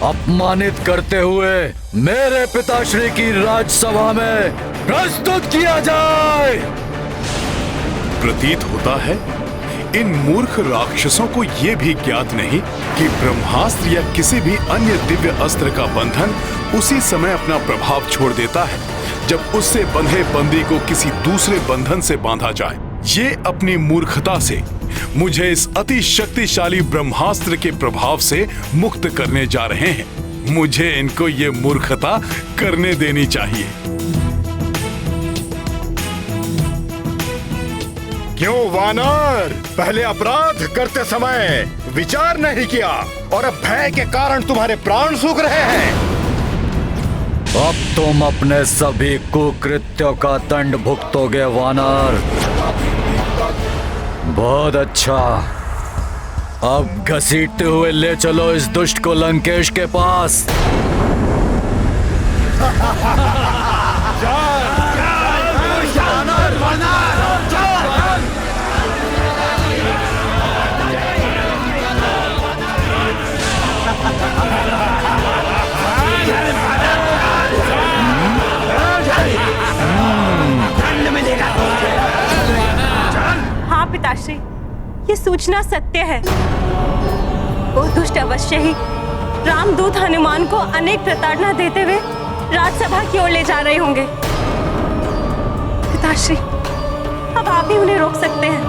अपमानित करते हुए मेरे पिताश्री की राजसभा में प्रस्तुत किया जाए। प्रतीत होता है इन मूर्ख राक्षसों को यह भी ज्ञात नहीं कि ब्रह्मास्त्र या किसी भी अन्य दिव्य अस्त्र का बंधन उसी समय अपना प्रभाव छोड़ देता है जब उससे बंधे बंदी को किसी दूसरे बंधन से बांधा जाए। ये अपनी मूर्खता से मुझे इस अति शक्तिशाली ब्रह्मास्त्र के प्रभाव से मुक्त करने जा रहे हैं। मुझे इनको ये मूर्खता करने देनी चाहिए। क्यों वानर, पहले अपराध करते समय विचार नहीं किया और अब भय के कारण तुम्हारे प्राण सूख रहे हैं। अब तुम अपने सभी कुकृत्यों का दंड भुगतोगे वानर। बहुत अच्छा, अब घसीटते हुए ले चलो इस दुष्ट को लंकेश के पास। पिताश्री, ये सूचना सत्य है। वो दुष्ट अवश्य ही रामदूत हनुमान को अनेक प्रताड़ना देते हुए राजसभा की ओर ले जा रहे होंगे। पिताश्री, अब आप ही उन्हें रोक सकते हैं।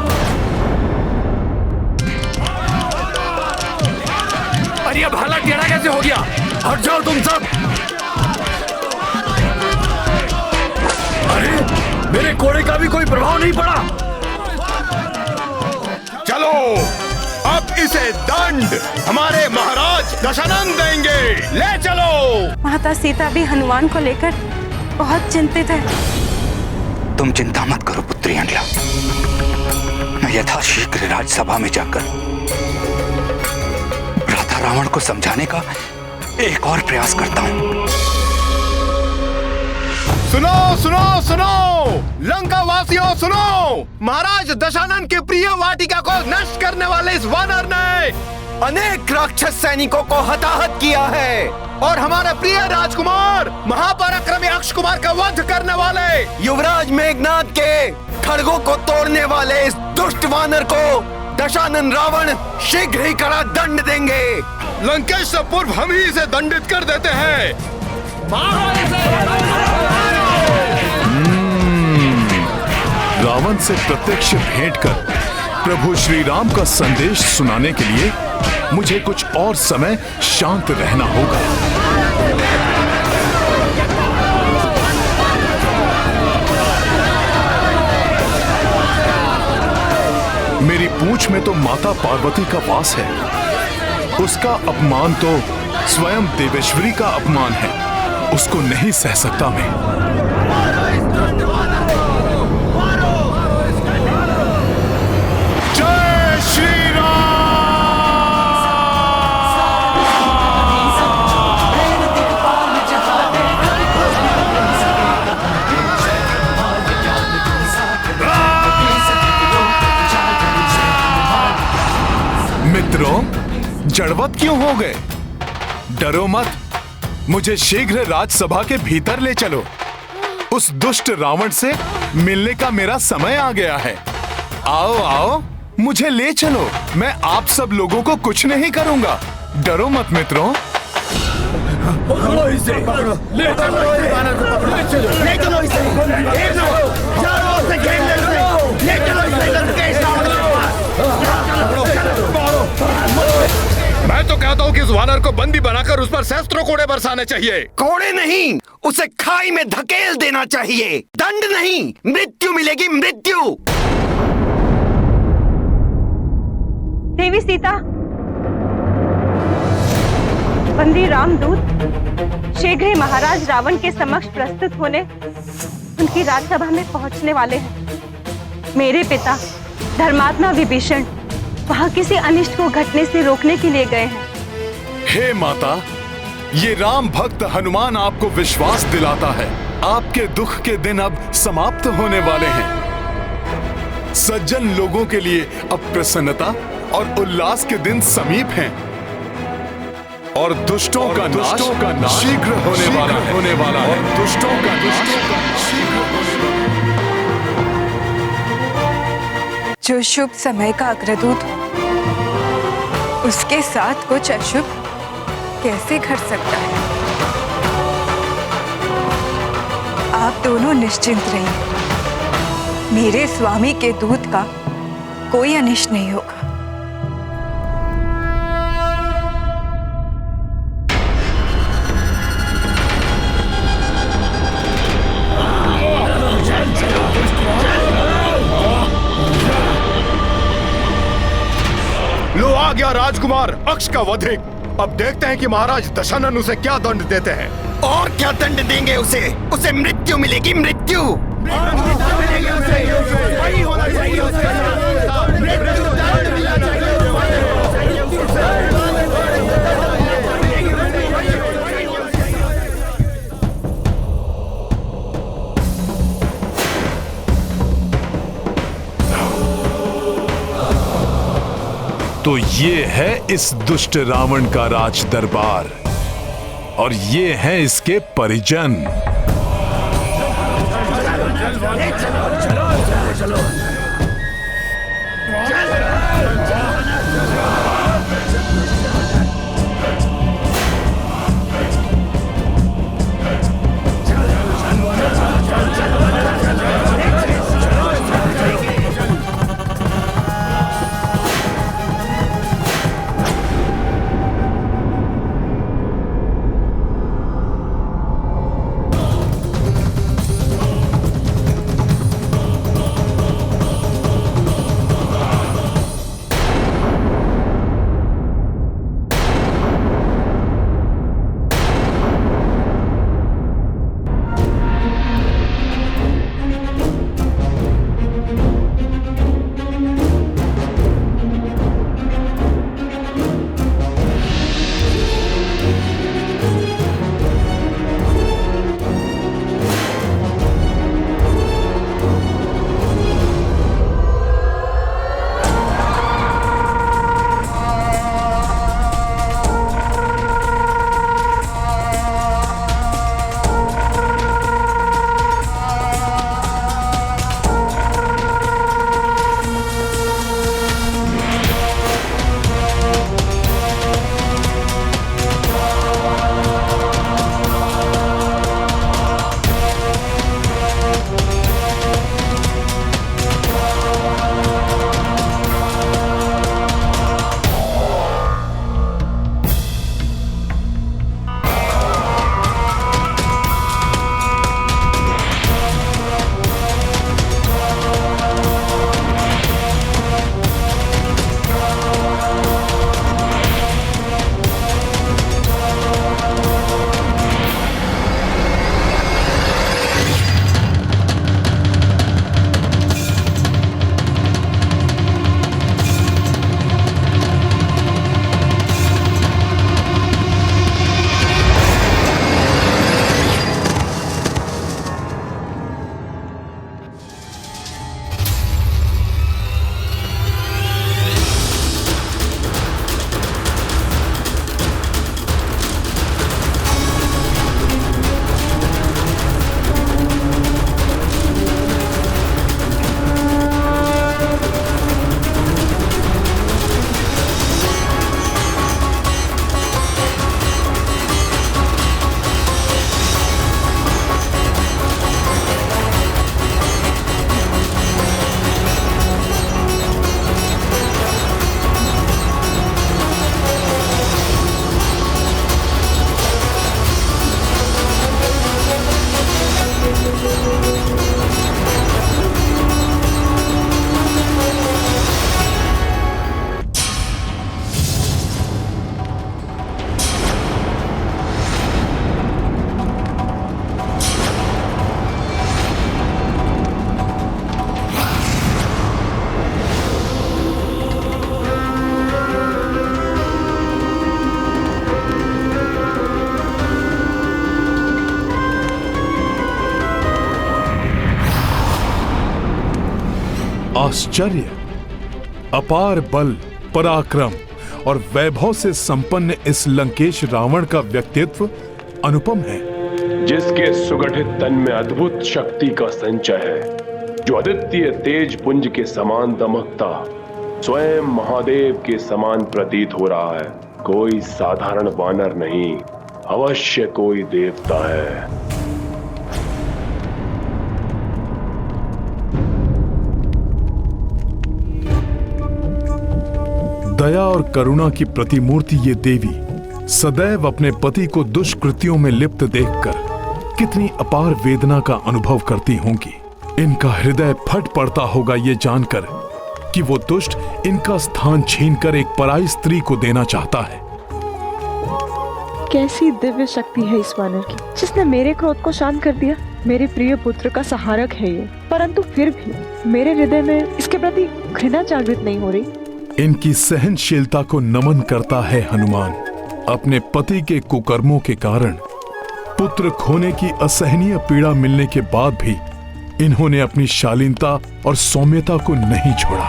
अरे अब हालत टेढ़ा कैसे हो गया? हट जाओ तुम सब। अरे मेरे कोड़े का भी कोई प्रभाव नहीं पड़ा। चलो अब इसे दंड हमारे महाराज दशानन देंगे। ले चलो। माता सीता भी हनुमान को लेकर बहुत चिंतित है। तुम चिंता मत करो पुत्री अंडला, मैं यथाशीघ्र राजसभा में जाकर राधा रावण को समझाने का एक और प्रयास करता हूं। सुनो सुनो सुनो, लंका वासियों सुनो, महाराज दशानन के प्रिय वाटिका को नष्ट करने वाले इस वानर ने अनेक राक्षस सैनिकों को हताहत किया है और हमारे प्रिय राजकुमार महापराक्रमी अक्ष कुमार का वध करने वाले युवराज मेघनाद के खड़गों को तोड़ने वाले इस दुष्ट वानर को दशानन रावण शीघ्र ही कड़ा दंड देंगे। लंकेश से पूर्व हम ही इसे दंडित कर देते हैं। रावण से प्रत्यक्ष भेंट कर प्रभु श्री राम का संदेश सुनाने के लिए मुझे कुछ और समय शांत रहना होगा। मेरी पूंछ में तो माता पार्वती का वास है, उसका अपमान तो स्वयं देवेश्वरी का अपमान है, उसको नहीं सह सकता मैं। मित्रों, जड़वत क्यों हो गए? डरो मत, मुझे शीघ्र राजसभा के भीतर ले चलो। उस दुष्ट रावण से मिलने का मेरा समय आ गया है। आओ आओ, मुझे ले चलो, मैं आप सब लोगों को कुछ नहीं करूंगा। डरो मत मित्रों। मैं तो कहता हूँ कि इस वानर को बंदी बनाकर उस पर सहस्त्रों कोड़े बरसाने चाहिए। कोड़े नहीं, उसे खाई में धकेल देना चाहिए। दंड नहीं, मृत्यु मिलेगी, मृत्यु। देवी सीता, बंदी रामदूत शीघ्र ही महाराज रावण के समक्ष प्रस्तुत होने उनकी राजसभा में पहुंचने वाले हैं। मेरे पिता धर्मात्मा विभीषण वहां किसी अनिष्ट को घटने से रोकने के लिए गए हैं। हे माता, ये राम भक्त हनुमान आपको विश्वास दिलाता है। आपके दुख के दिन अब समाप्त होने वाले हैं। सज्जन लोगों के लिए अब प्रसन्नता और उल्लास के दिन समीप हैं और दुष्टों का नाश शीघ्र होने वाला है। दुष्टों का जो शुभ समय का अग्रदूत उसके साथ कुछ अशुभ कैसे घट सकता है? आप दोनों निश्चिंत रहिए, मेरे स्वामी के दूत का कोई अनिष्ट नहीं होगा। लो आ गया राजकुमार अक्ष का वधिक। अब देखते हैं कि महाराज दशानन उसे क्या दंड देते हैं। और क्या दंड देंगे उसे? उसे मृत्यु मिलेगी, मृत्यु। तो ये है इस दुष्ट रावण का राज दरबार और ये हैं इसके परिजन। आश्चर्य, अपार बल, पराक्रम और वैभव से संपन्न इस लंकेश रावण का व्यक्तित्व अनुपम है, जिसके सुगठित तन में अद्भुत शक्ति का संचय है, जो अद्वितीय तेज पुंज के समान दमकता स्वयं महादेव के समान प्रतीत हो रहा है। कोई साधारण वानर नहीं, अवश्य कोई देवता है। दया और करुणा की प्रतिमूर्ति ये देवी सदैव अपने पति को दुष्कृत्यों में लिप्त देखकर कितनी अपार वेदना का अनुभव करती होंगी। इनका हृदय फट पड़ता होगा ये जानकर कि वो दुष्ट इनका स्थान छीनकर एक पराई स्त्री को देना चाहता है। कैसी दिव्य शक्ति है इस वानर की, जिसने मेरे क्रोध को शांत कर दिया। मेरे प्रिय पुत्र का सहारक है ये, परंतु फिर भी मेरे हृदय में इसके प्रति घृणा जागृत नहीं हो रही। इनकी सहनशीलता को नमन करता है हनुमान। अपने पति के कुकर्मों के कारण पुत्र खोने की असहनीय पीड़ा मिलने के बाद भी इन्होंने अपनी शालीनता और सौम्यता को नहीं छोड़ा।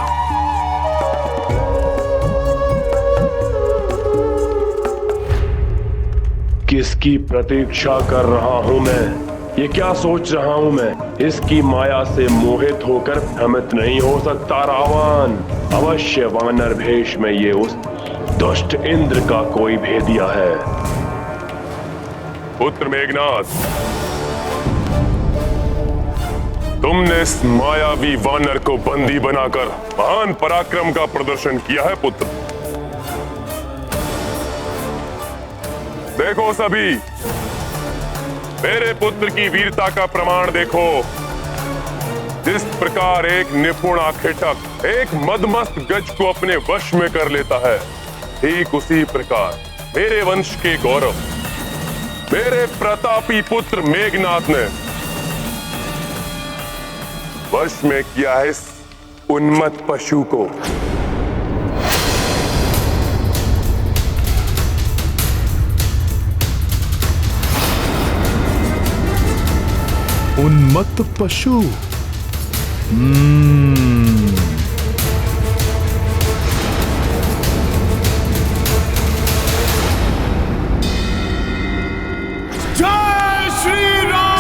किसकी प्रतीक्षा कर रहा हूं मैं? ये क्या सोच रहा हूं मैं? इसकी माया से मोहित होकर भ्रमित नहीं हो सकता रावण। अवश्य वानर भेष में ये उस दुष्ट इंद्र का कोई भेदिया है। पुत्र मेघनाथ, तुमने इस मायावी वानर को बंदी बनाकर महान पराक्रम का प्रदर्शन किया है पुत्र। देखो सभी, मेरे पुत्र की वीरता का प्रमाण देखो। जिस प्रकार एक निपुण आखेटक एक मदमस्त गज को अपने वश में कर लेता है, ठीक उसी प्रकार मेरे वंश के गौरव, मेरे प्रतापी पुत्र मेघनाथ ने वश में किया है इस उन्मत्त पशु को। उन्मत्त पशु। जय श्री राम।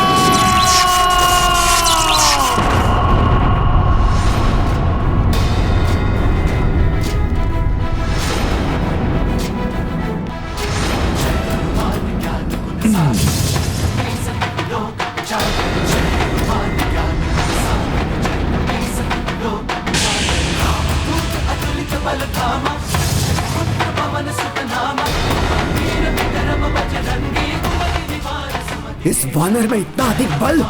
इस वानर में इतना अधिक बल।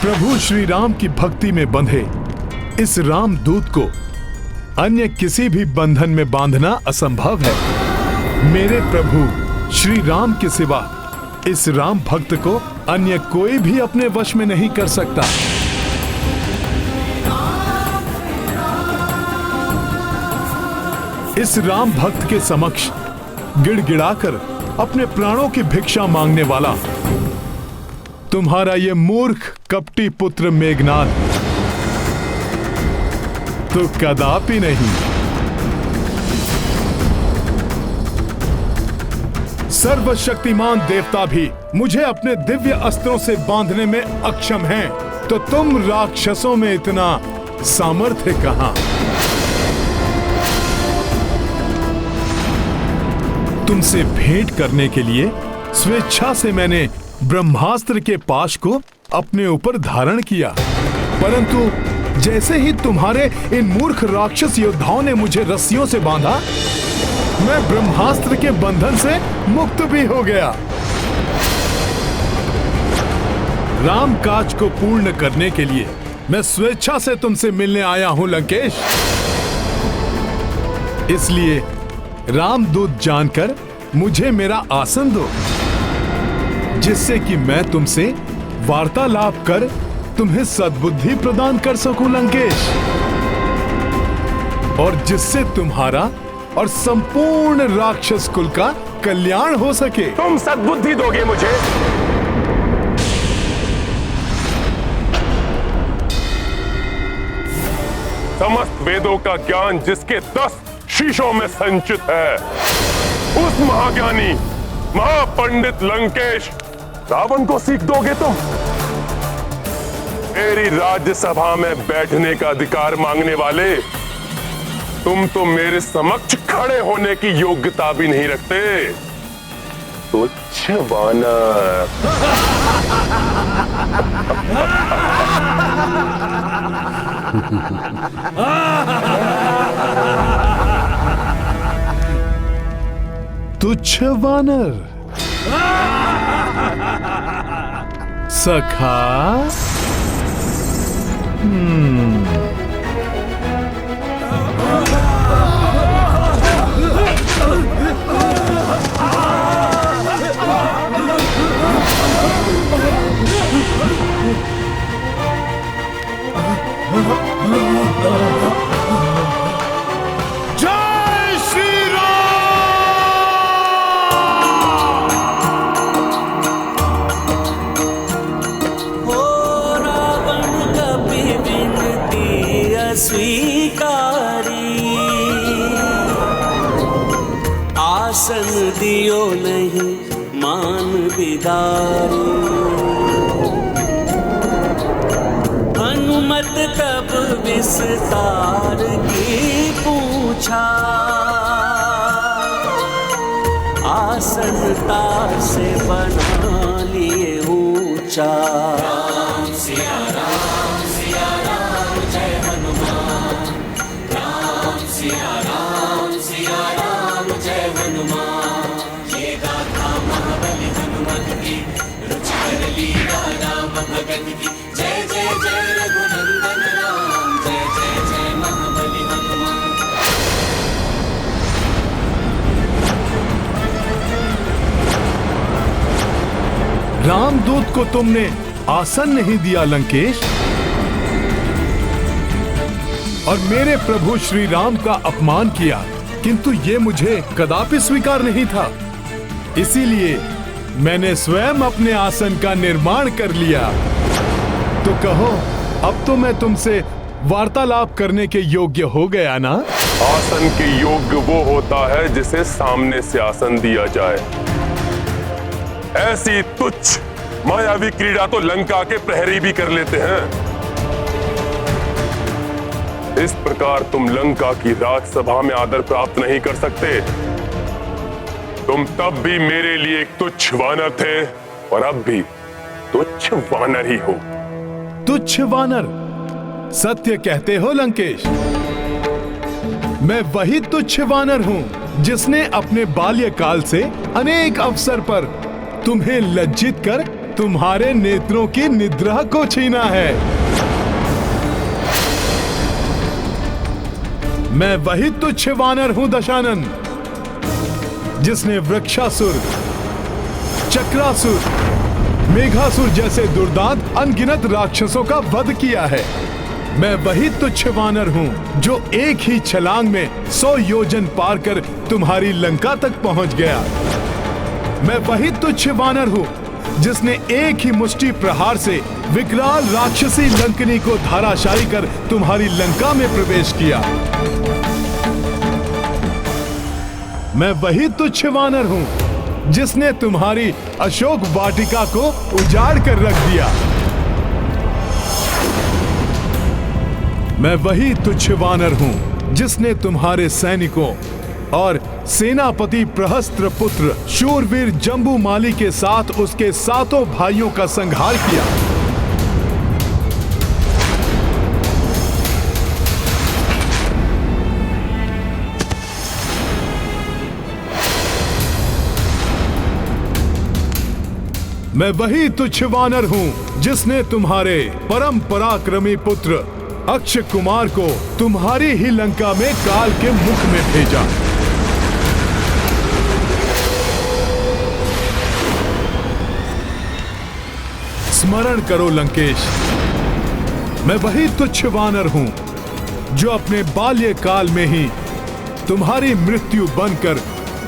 प्रभु श्री राम की भक्ति में बंधे इस राम दूत को अन्य किसी भी बंधन में बांधना असंभव है। मेरे प्रभु श्री राम के सिवा इस राम भक्त को अन्य कोई भी अपने वश में नहीं कर सकता। इस राम भक्त के समक्ष गिड़गिड़ाकर अपने प्राणों की भिक्षा मांगने वाला तुम्हारा ये मूर्ख कपटी पुत्र मेघनाथ तो कदापि नहीं। सर्वशक्तिमान देवता भी मुझे अपने दिव्य अस्त्रों से बांधने में अक्षम हैं, तो तुम राक्षसों में इतना सामर्थ्य कहां? तुमसे भेंट करने के लिए स्वेच्छा से मैंने ब्रह्मास्त्र के पाश को अपने ऊपर धारण किया, परंतु जैसे ही तुम्हारे इन मूर्ख राक्षस योद्धाओं ने मुझे रस्सियों से बांधा, मैं ब्रह्मास्त्र के बंधन से मुक्त भी हो गया। राम काज को पूर्ण करने के लिए मैं स्वेच्छा से तुमसे मिलने आया हूं लंकेश। इसलिए रामदूत जानकर मुझे मेरा आसन दो, जिससे कि मैं तुमसे वार्तालाप कर तुम्हें सद्बुद्धि प्रदान कर सकूं लंकेश, और जिससे तुम्हारा और संपूर्ण राक्षस कुल का कल्याण हो सके। तुम सद्बुद्धि दोगे मुझे? वेदों का ज्ञान जिसके 10 शीशों में संचित है, उस महाज्ञानी महापंडित लंकेश रावण को सीख दोगे तुम? मेरी राज्यसभा में बैठने का अधिकार मांगने वाले तुम तो मेरे समक्ष खड़े होने की योग्यता भी नहीं रखते। तुच्छ वानर। तुच्छ वानर। सखा। जय श्री हो रावण कपि विनती अस्वीकारी, आसन दियो नहीं मान बिदारी। हनुमत तब विस्तार की पूछा, आसनता से बना लिए ऊंचा। राम सिया राम जय हनुमान। राम सिया राम जय हनुमान। ये गाथा महाबली हनुमत की, रुचिकर लीला राम भगत की। जय जय जय रघुनंदन राम, जय जय जय महाबली हनुमान। रामदूत को तुमने आसन नहीं दिया लंकेश, और मेरे प्रभु श्री राम का अपमान किया, किंतु ये मुझे कदापि स्वीकार नहीं था। इसीलिए मैंने स्वयं अपने आसन का निर्माण कर लिया। तो कहो, अब तो मैं तुमसे वार्तालाप करने के योग्य हो गया ना? आसन के योग्य वो होता है जिसे सामने से आसन दिया जाए। ऐसी तुच्छ मायावी क्रीड़ा तो लंका के प्रहरी भी कर लेते हैं। इस प्रकार तुम लंका की राजसभा में आदर प्राप्त नहीं कर सकते। तुम तब भी मेरे लिए एक तुच्छ वानर थे और अब भी तुच्छ वानर ही हो। तुच्छ वानर? सत्य कहते हो लंकेश। मैं वही तुच्छ वानर हूं जिसने अपने बाल्यकाल से अनेक अवसर पर तुम्हें लज्जित कर तुम्हारे नेत्रों की निद्रा को छीना है। मैं वही तुच्छ वानर हूं दशानन, जिसने वृक्षासुर, चक्रासुर, मेघासुर जैसे दुर्दांत अनगिनत राक्षसों का वध किया है। मैं वही तुच्छ वानर हूं जो एक ही छलांग में 100 योजन पार कर तुम्हारी लंका तक पहुंच गया। मैं वही तुच्छ वानर हूं जिसने एक ही मुष्टि प्रहार से विकराल राक्षसी लंकनी को धाराशायी कर तुम्हारी लंका में प्रवेश किया। मैं वही तुच्छ वानर हूं जिसने तुम्हारी अशोक वाटिका को उजाड़ कर रख दिया। मैं वही तुच्छ वानर हूं जिसने तुम्हारे सैनिकों और सेनापति प्रहस्त्र पुत्र शूरवीर जम्बूमाली के साथ उसके 7 भाइयों का संहार किया। मैं वही तुच्छ वानर हूं जिसने तुम्हारे परम पराक्रमी पुत्र अक्षय कुमार को तुम्हारी ही लंका में काल के मुख में भेजा। स्मरण करो लंकेश, मैं वही तुच्छ वानर हूं जो अपने बाल्यकाल में ही तुम्हारी मृत्यु बनकर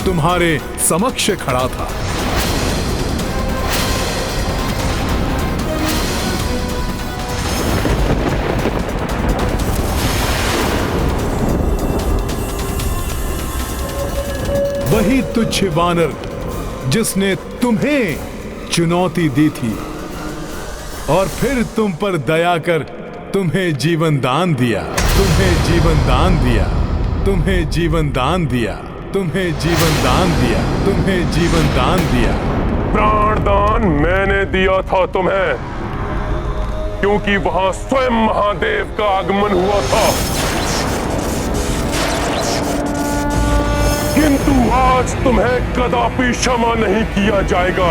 तुम्हारे समक्ष खड़ा था। वही तुच्छ वानर जिसने तुम्हें चुनौती दी थी और फिर तुम पर दया कर तुम्हें जीवन दान दिया, तुम्हें जीवन दान दिया, तुम्हें जीवन दान दिया, तुम्हें जीवन दान दिया, तुम्हें जीवन दान दिया। प्राण दान मैंने दिया था तुम्हें, क्योंकि वहां स्वयं महादेव का आगमन हुआ था। किंतु आज तुम्हें कदापि क्षमा नहीं किया जाएगा।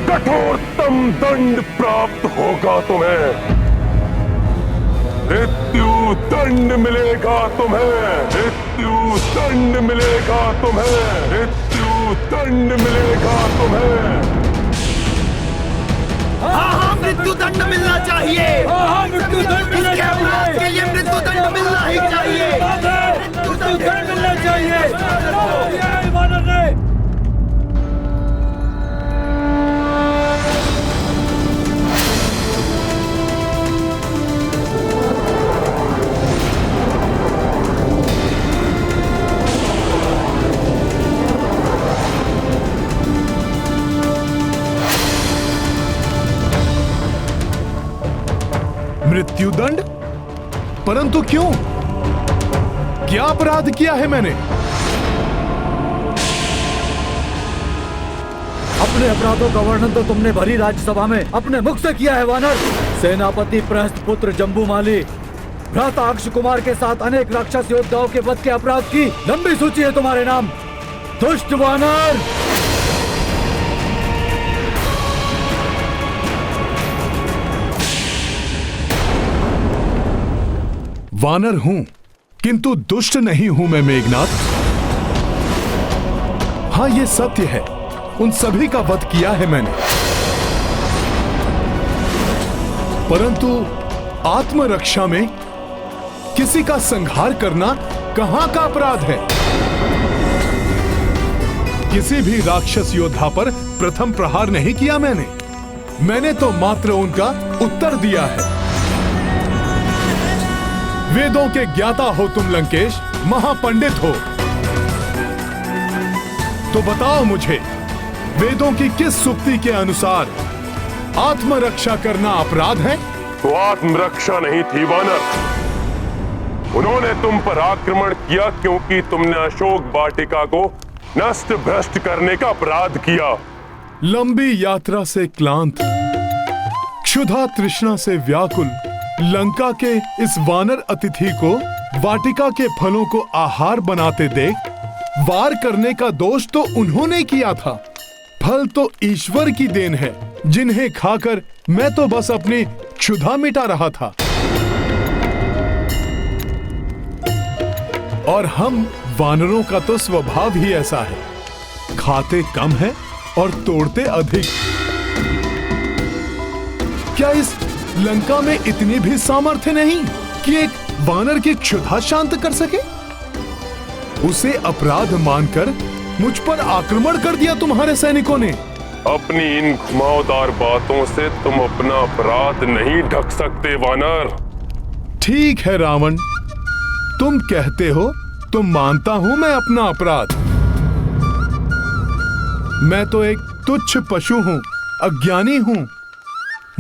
कठोरतम दंड प्राप्त होगा तुम्हें। मृत्यु दंड मिलेगा तुम्हें, मृत्यु दंड मिलेगा तुम्हें, मृत्यु दंड मिलेगा तुम्हें। हाँ, मृत्यु दंड मिलना चाहिए। हाँ, मृत्यु दंड मिलना चाहिए। के लिए मृत्यु दंड मिलना ही चाहिए। मृत्यु दंड मिलना चाहिए। मृत्युदंड? परंतु क्यों? क्या अपराध किया है मैंने? अपने अपराधों का वर्णन तो तुमने भरी राज्यसभा में अपने मुख से किया है वानर। सेनापति प्रहस्त पुत्र जम्बूमाली, भ्राता अक्ष कुमार के साथ अनेक राक्षस योद्धाओं के वध के अपराध की लंबी सूची है तुम्हारे नाम। दुष्ट वानर! वानर हूं, किंतु दुष्ट नहीं हूं मैं मेघनाथ। हाँ, ये सत्य है, उन सभी का वध किया है मैंने, परंतु आत्मरक्षा में किसी का संहार करना कहां का अपराध है? किसी भी राक्षस योद्धा पर प्रथम प्रहार नहीं किया मैंने तो मात्र उनका उत्तर दिया है। वेदों के ज्ञाता हो तुम लंकेश, महापंडित हो, तो बताओ मुझे, वेदों की किस सूक्ति के अनुसार आत्मरक्षा करना अपराध है? तो आत्मरक्षा नहीं थी वानर, उन्होंने तुम पर आक्रमण किया क्योंकि तुमने अशोक वाटिका को नष्ट भ्रष्ट करने का अपराध किया। लंबी यात्रा से क्लांत, क्षुधा तृष्णा से व्याकुल लंका के इस वानर अतिथि को वाटिका के फलों को आहार बनाते देख वार करने का दोष तो उन्होंने किया था। फल तो ईश्वर की देन है, जिन्हें खाकर मैं तो बस अपनी क्षुधा मिटा रहा था। और हम वानरों का तो स्वभाव ही ऐसा है, खाते कम है और तोड़ते अधिक। क्या इस लंका में इतनी भी सामर्थ्य नहीं कि एक वानर की क्षुधा शांत कर सके? उसे अपराध मानकर मुझ पर आक्रमण कर दिया तुम्हारे सैनिकों ने। अपनी इन घुमावदार बातों से तुम अपना अपराध नहीं ढक सकते वानर। ठीक है रावण, तुम कहते हो तो मानता हूं मैं अपना अपराध। मैं तो एक तुच्छ पशु हूं, अज्ञानी हूं।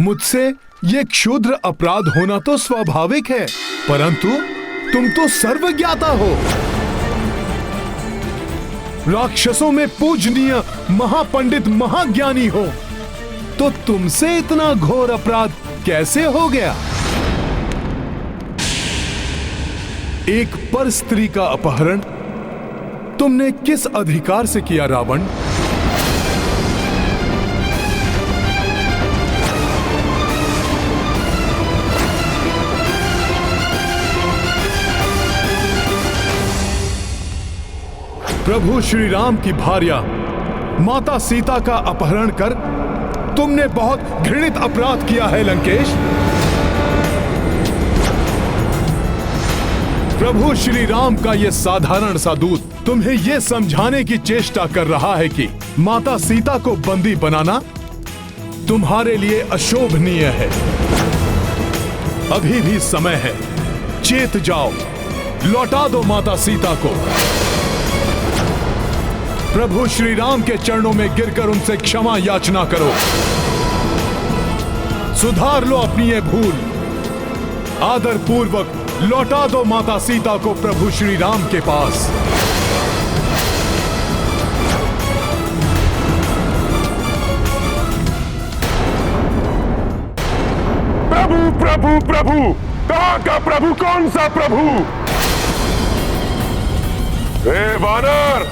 मुझसे ये क्षुद्र अपराध होना तो स्वाभाविक है, परंतु तुम तो सर्वज्ञाता हो, राक्षसों में पूजनीय महापंडित महाज्ञानी हो, तो तुमसे इतना घोर अपराध कैसे हो गया? एक पर स्त्री का अपहरण तुमने किस अधिकार से किया रावण? प्रभु श्री राम की भार्या माता सीता का अपहरण कर तुमने बहुत घृणित अपराध किया है लंकेश। प्रभु श्री राम का यह साधारण सा दूत तुम्हें यह समझाने की चेष्टा कर रहा है कि माता सीता को बंदी बनाना तुम्हारे लिए अशोभनीय है। अभी भी समय है, चेत जाओ, लौटा दो माता सीता को। प्रभु श्री राम के चरणों में गिरकर उनसे क्षमा याचना करो। सुधार लो अपनी ये भूल। आदर पूर्वक लौटा दो माता सीता को प्रभु श्री राम के पास। प्रभु प्रभु प्रभु, कहां का प्रभु? कौन सा प्रभु? हे वानर,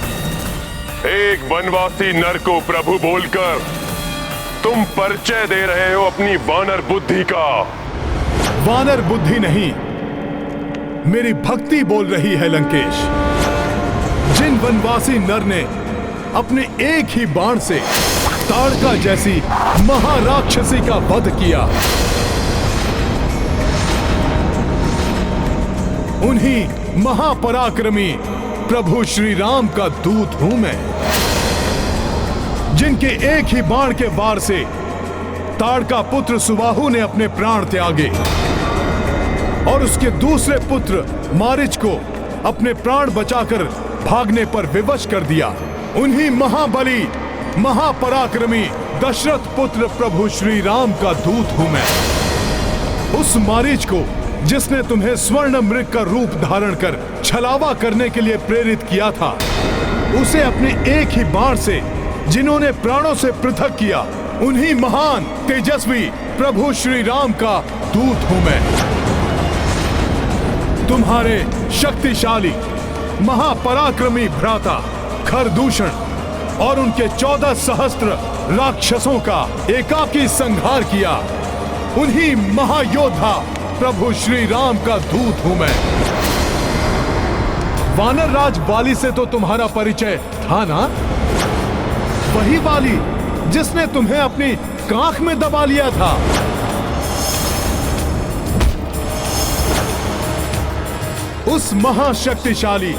एक वनवासी नर को प्रभु बोलकर तुम परिचय दे रहे हो अपनी वानर बुद्धि का। वानर बुद्धि नहीं, मेरी भक्ति बोल रही है लंकेश। जिन वनवासी नर ने अपने एक ही बाण से ताड़का जैसी महाराक्षसी का वध किया, उन्हीं महापराक्रमी प्रभु श्री राम का दूत हूं मैं, जिनके एक ही बाण के वार से ताड़का पुत्र सुबाहु ने अपने प्राण त्यागे और उसके दूसरे पुत्र मारिच को अपने प्राण बचाकर भागने पर विवश कर दिया। उन्हीं महाबली महापराक्रमी दशरथ पुत्र प्रभु श्री राम का दूत हूं मैं। उस मारीच को जिसने तुम्हें स्वर्ण मृग का रूप धारण कर छलावा करने के लिए प्रेरित किया था, उसे अपने एक ही बाण से जिन्होंने प्राणों से पृथक किया, उन्हीं महान तेजस्वी प्रभु श्री राम का दूत हूं मैं। तुम्हारे शक्तिशाली महापराक्रमी भ्राता खरदूषण और उनके 14 सहस्त्र राक्षसों का एकाकी संहार किया, उन्हीं महायोद्धा प्रभु श्री राम का दूत हूं मैं। वानर राज वाली से तो तुम्हारा परिचय था ना? वही वाली जिसने तुम्हें अपनी कांख में दबा लिया था। उस महाशक्तिशाली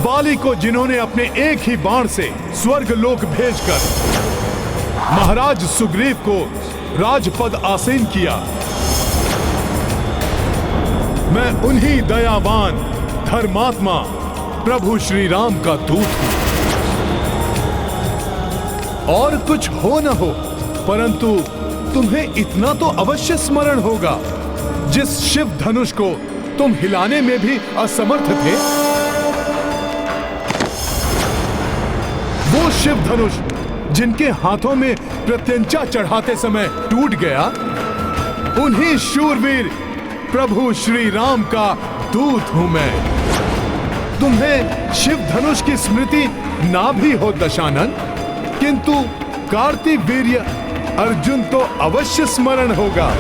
वाली को जिन्होंने अपने एक ही बाण से स्वर्ग लोक भेजकर महाराज सुग्रीव को राजपद आसीन किया। मैं उन्हीं दयावान धर्मात्मा प्रभु श्री राम का दूत हूं। और कुछ हो न हो, परंतु तुम्हें इतना तो अवश्य स्मरण होगा, जिस शिव धनुष को तुम हिलाने में भी असमर्थ थे, वो शिव धनुष जिनके हाथों में प्रत्यंचा चढ़ाते समय टूट गया, उन्हीं शूरवीर प्रभु श्री राम का दूत हूं मैं। तुम्हें शिव धनुष की स्मृति ना भी हो दशानन, किंतु कार्तिवीर्य अर्जुन तो अवश्य स्मरण होगा,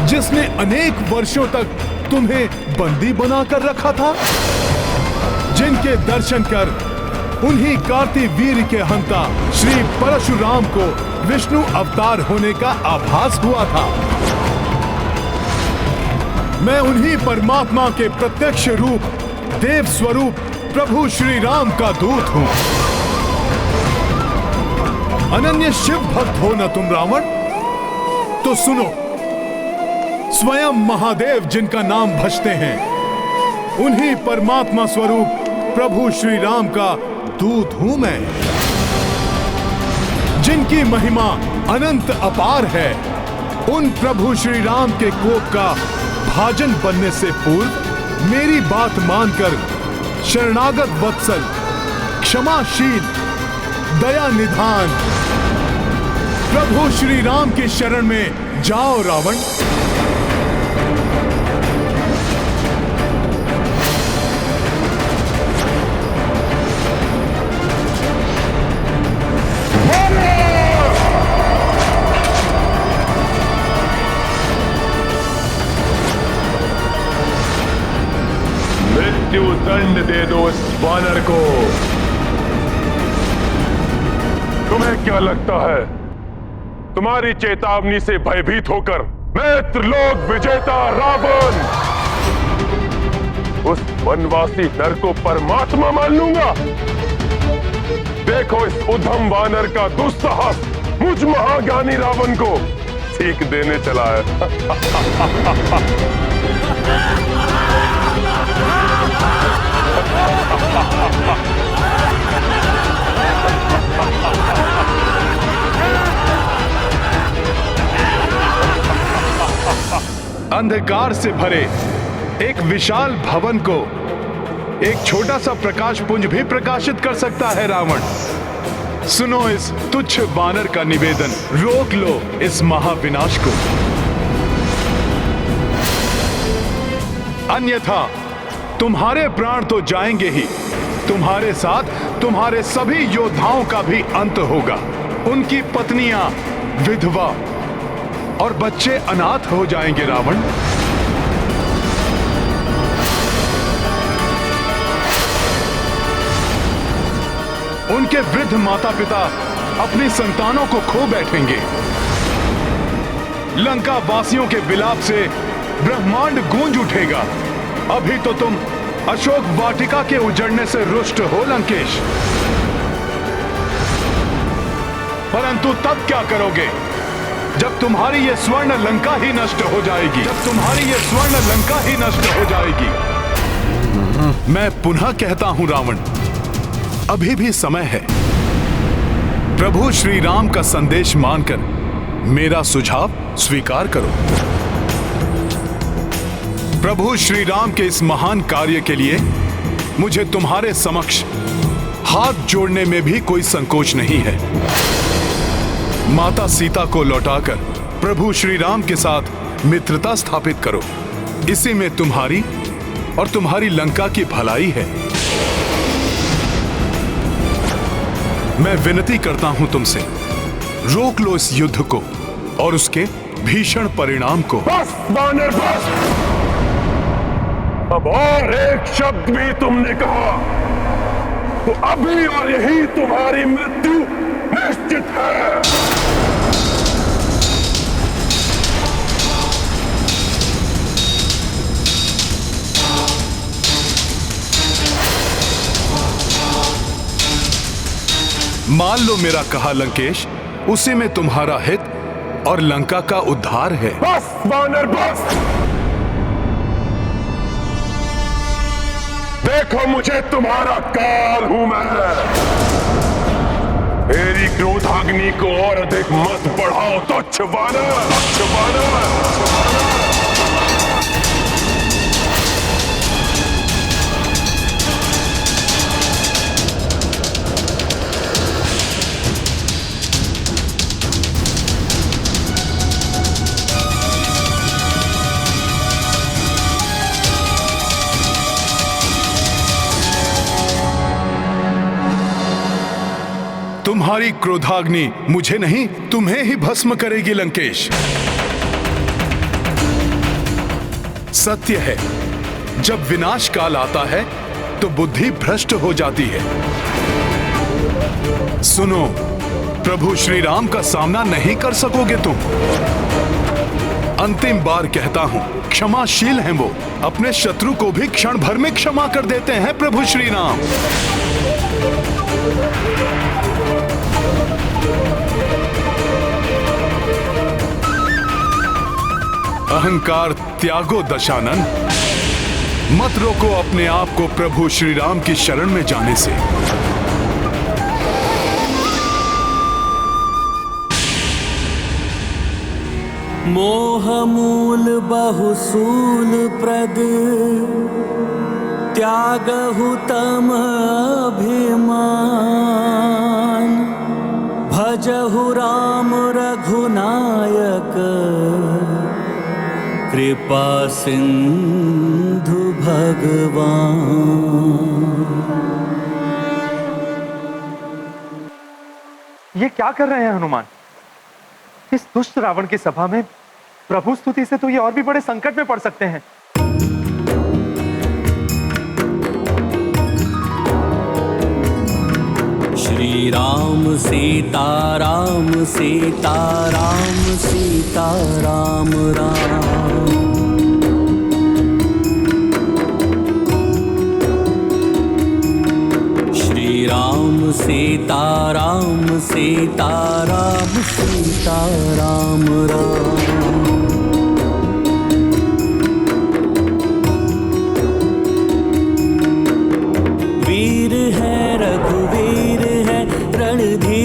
जिसने अनेक वर्षों तक तुम्हें बंदी बनाकर रखा था, जिनके दर्शन कर उन्हीं कार्तिवीर्य के हंता श्री परशुराम को विष्णु अवतार होने का आभास हुआ था। मैं उन्हीं परमात्मा के प्रत्यक्ष रूप देव स्वरूप प्रभु श्री राम का दूत हूं। अनन्य शिव भक्त हो न तुम रावण? तो सुनो, स्वयं महादेव जिनका नाम भजते हैं, उन्हीं परमात्मा स्वरूप प्रभु श्री राम का दूत हूं मैं। जिनकी महिमा अनंत अपार है, उन प्रभु श्री राम के कोप का भाजन बनने से पूर्व मेरी बात मानकर शरणागत वत्सल, क्षमाशील, दया निधान प्रभु श्री राम की शरण में जाओ रावण। मृत्यु दंड दे दो इस वानर को। तुम्हें क्या लगता है, तुम्हारी चेतावनी से भयभीत होकर मैं त्रिलोक विजेता रावण उस वनवासी नर को परमात्मा मान लूंगा? देखो इस उद्धम वानर का दुस्साहस मुझ महाज्ञानी रावण को सीख देने चला है। अंधकार से भरे एक विशाल भवन को एक छोटा सा प्रकाश पुंज भी प्रकाशित कर सकता है रावण। सुनो इस तुच्छ वानर का निवेदन, रोक लो इस महाविनाश को, अन्यथा तुम्हारे प्राण तो जाएंगे ही, तुम्हारे साथ तुम्हारे सभी योद्धाओं का भी अंत होगा। उनकी पत्नियां विधवा और बच्चे अनाथ हो जाएंगे रावण। उनके वृद्ध माता पिता अपनी संतानों को खो बैठेंगे। लंका वासियों के विलाप से ब्रह्मांड गूंज उठेगा। अभी तो तुम अशोक वाटिका के उजड़ने से रुष्ट हो लंकेश, परंतु तब क्या करोगे जब तुम्हारी ये स्वर्ण लंका ही नष्ट हो जाएगी, जब तुम्हारी ये स्वर्ण लंका ही नष्ट हो जाएगी। मैं पुनः कहता हूं रावण, अभी भी समय है। प्रभु श्री राम का संदेश मानकर मेरा सुझाव स्वीकार करो। प्रभु श्री राम के इस महान कार्य के लिए मुझे तुम्हारे समक्ष हाथ जोड़ने में भी कोई संकोच नहीं है। माता सीता को लौटाकर प्रभु श्री राम के साथ मित्रता स्थापित करो, इसी में तुम्हारी और तुम्हारी लंका की भलाई है। मैं विनती करता हूं तुमसे, रोक लो इस युद्ध को और उसके भीषण परिणाम को। बस वानर बस, अब और एक शब्द भी तुमने कहा तो अभी और यही तुम्हारी मृत्यु निश्चित है। मान लो मेरा कहा लंकेश, उसी में तुम्हारा हित और लंका का उद्धार है। बस वानर बस, देखो मुझे तुम्हारा काल हूं मैं। मेरी क्रोधाग्नि को और अधिक मत बढ़ाओ तुच्छ वानर, तुच्छ वानर। तुम्हारी क्रोधाग्नि मुझे नहीं, तुम्हें ही भस्म करेगी लंकेश। सत्य है, जब विनाश काल आता है तो बुद्धि भ्रष्ट हो जाती है। सुनो, प्रभु श्री राम का सामना नहीं कर सकोगे तुम। अंतिम बार कहता हूं, क्षमाशील हैं वो, अपने शत्रु को भी क्षण भर में क्षमा कर देते हैं प्रभु श्री राम। अहंकार त्यागो दशानन, मत रोको अपने आप को प्रभु श्री राम की शरण में जाने से। मोह मूल बहुसूल प्रद त्यागहु तम अभिमान, भजहु राम रघुनायक कृपा सिंधु भगवान। ये क्या कर रहे हैं हनुमान? इस दुष्ट रावण की सभा में प्रभु स्तुति से तो ये और भी बड़े संकट में पड़ सकते हैं। श्री राम सीता राम सीता राम सीता राम राम। श्री राम सीता राम सीता राम सीता राम राम। वीर है रघुवीर है रणधीर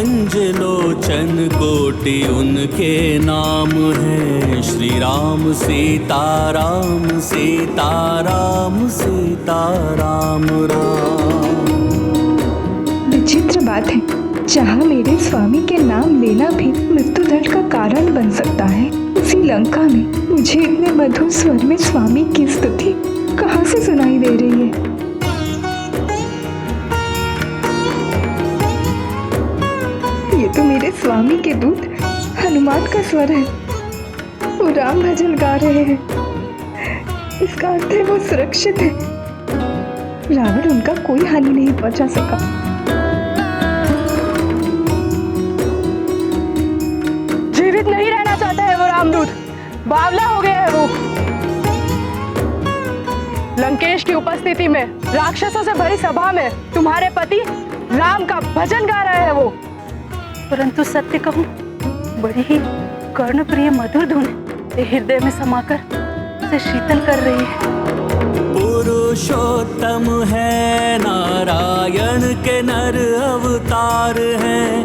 पंजलोचन कोटि उनके नाम है। श्री राम सीताराम सीताराम सीताराम राम। विचित्र बात है, जहाँ मेरे स्वामी के नाम लेना भी मृत्युदंड का कारण बन सकता है, उसी लंका में मुझे इतने मधुर स्वर में स्वामी की स्तुति कहाँ से सुनाई दे रही है? ये तो मेरे स्वामी के दूत हनुमान का स्वर है। वो राम भजन गा रहे हैं। इसका अर्थ है वो सुरक्षित है। रावण उनका कोई हानि नहीं पहुंचा सका। जीवित नहीं रहना चाहता है वो रामदूत, बावला हो गया है वो। लंकेश की उपस्थिति में राक्षसों से भरी सभा में तुम्हारे पति राम का भजन गा रहे हैं वो। परंतु सत्य कहूं, बड़ी ही कर्णप्रिय मधुर धुन हृदय में समाकर से शीतल कर रही है। पुरुषोत्तम है, नारायण के नर अवतार हैं,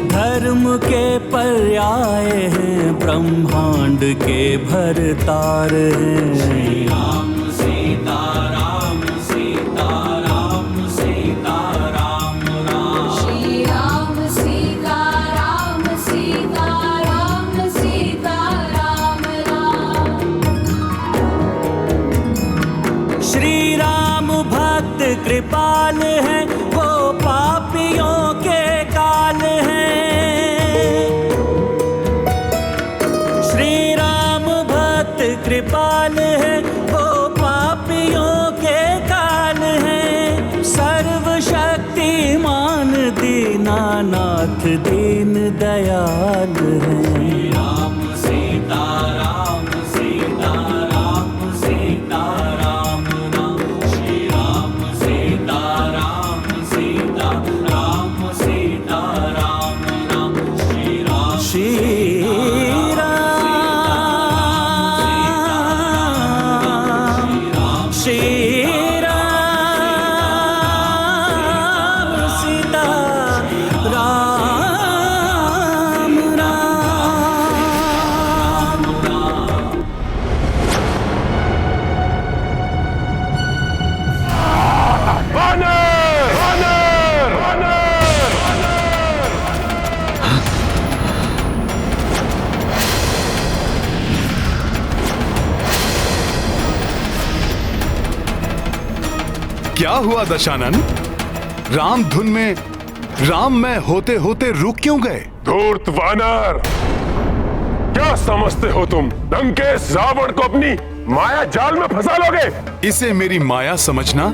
धर्म के पर्याय हैं, ब्रह्मांड के भरतार हैं। श्री राम सीताराम सीताराम सीताराम राम। श्री राम सीताराम सीताराम सीताराम राम। श्री राम भक्त कृपाल है, वो पापियों के काल है। श्री राम भक्त कृपाल है, वो पापियों के काल है। सर्वशक्तिमान दीनानाथ दीन दयाल है। श्री राम सीताराम सीताराम सीताराम राम। श्री राम सीताराम सीताराम सीताराम राम। श्री राम श्री राम सीता राम राम राम। क्या हुआ दशानन? राम धुन में राममय होते होते रुक क्यों गए? धूर्त वानर, क्या समझते हो तुम? लंकेश रावण को अपनी माया जाल में फंसा लोगे? इसे मेरी माया समझना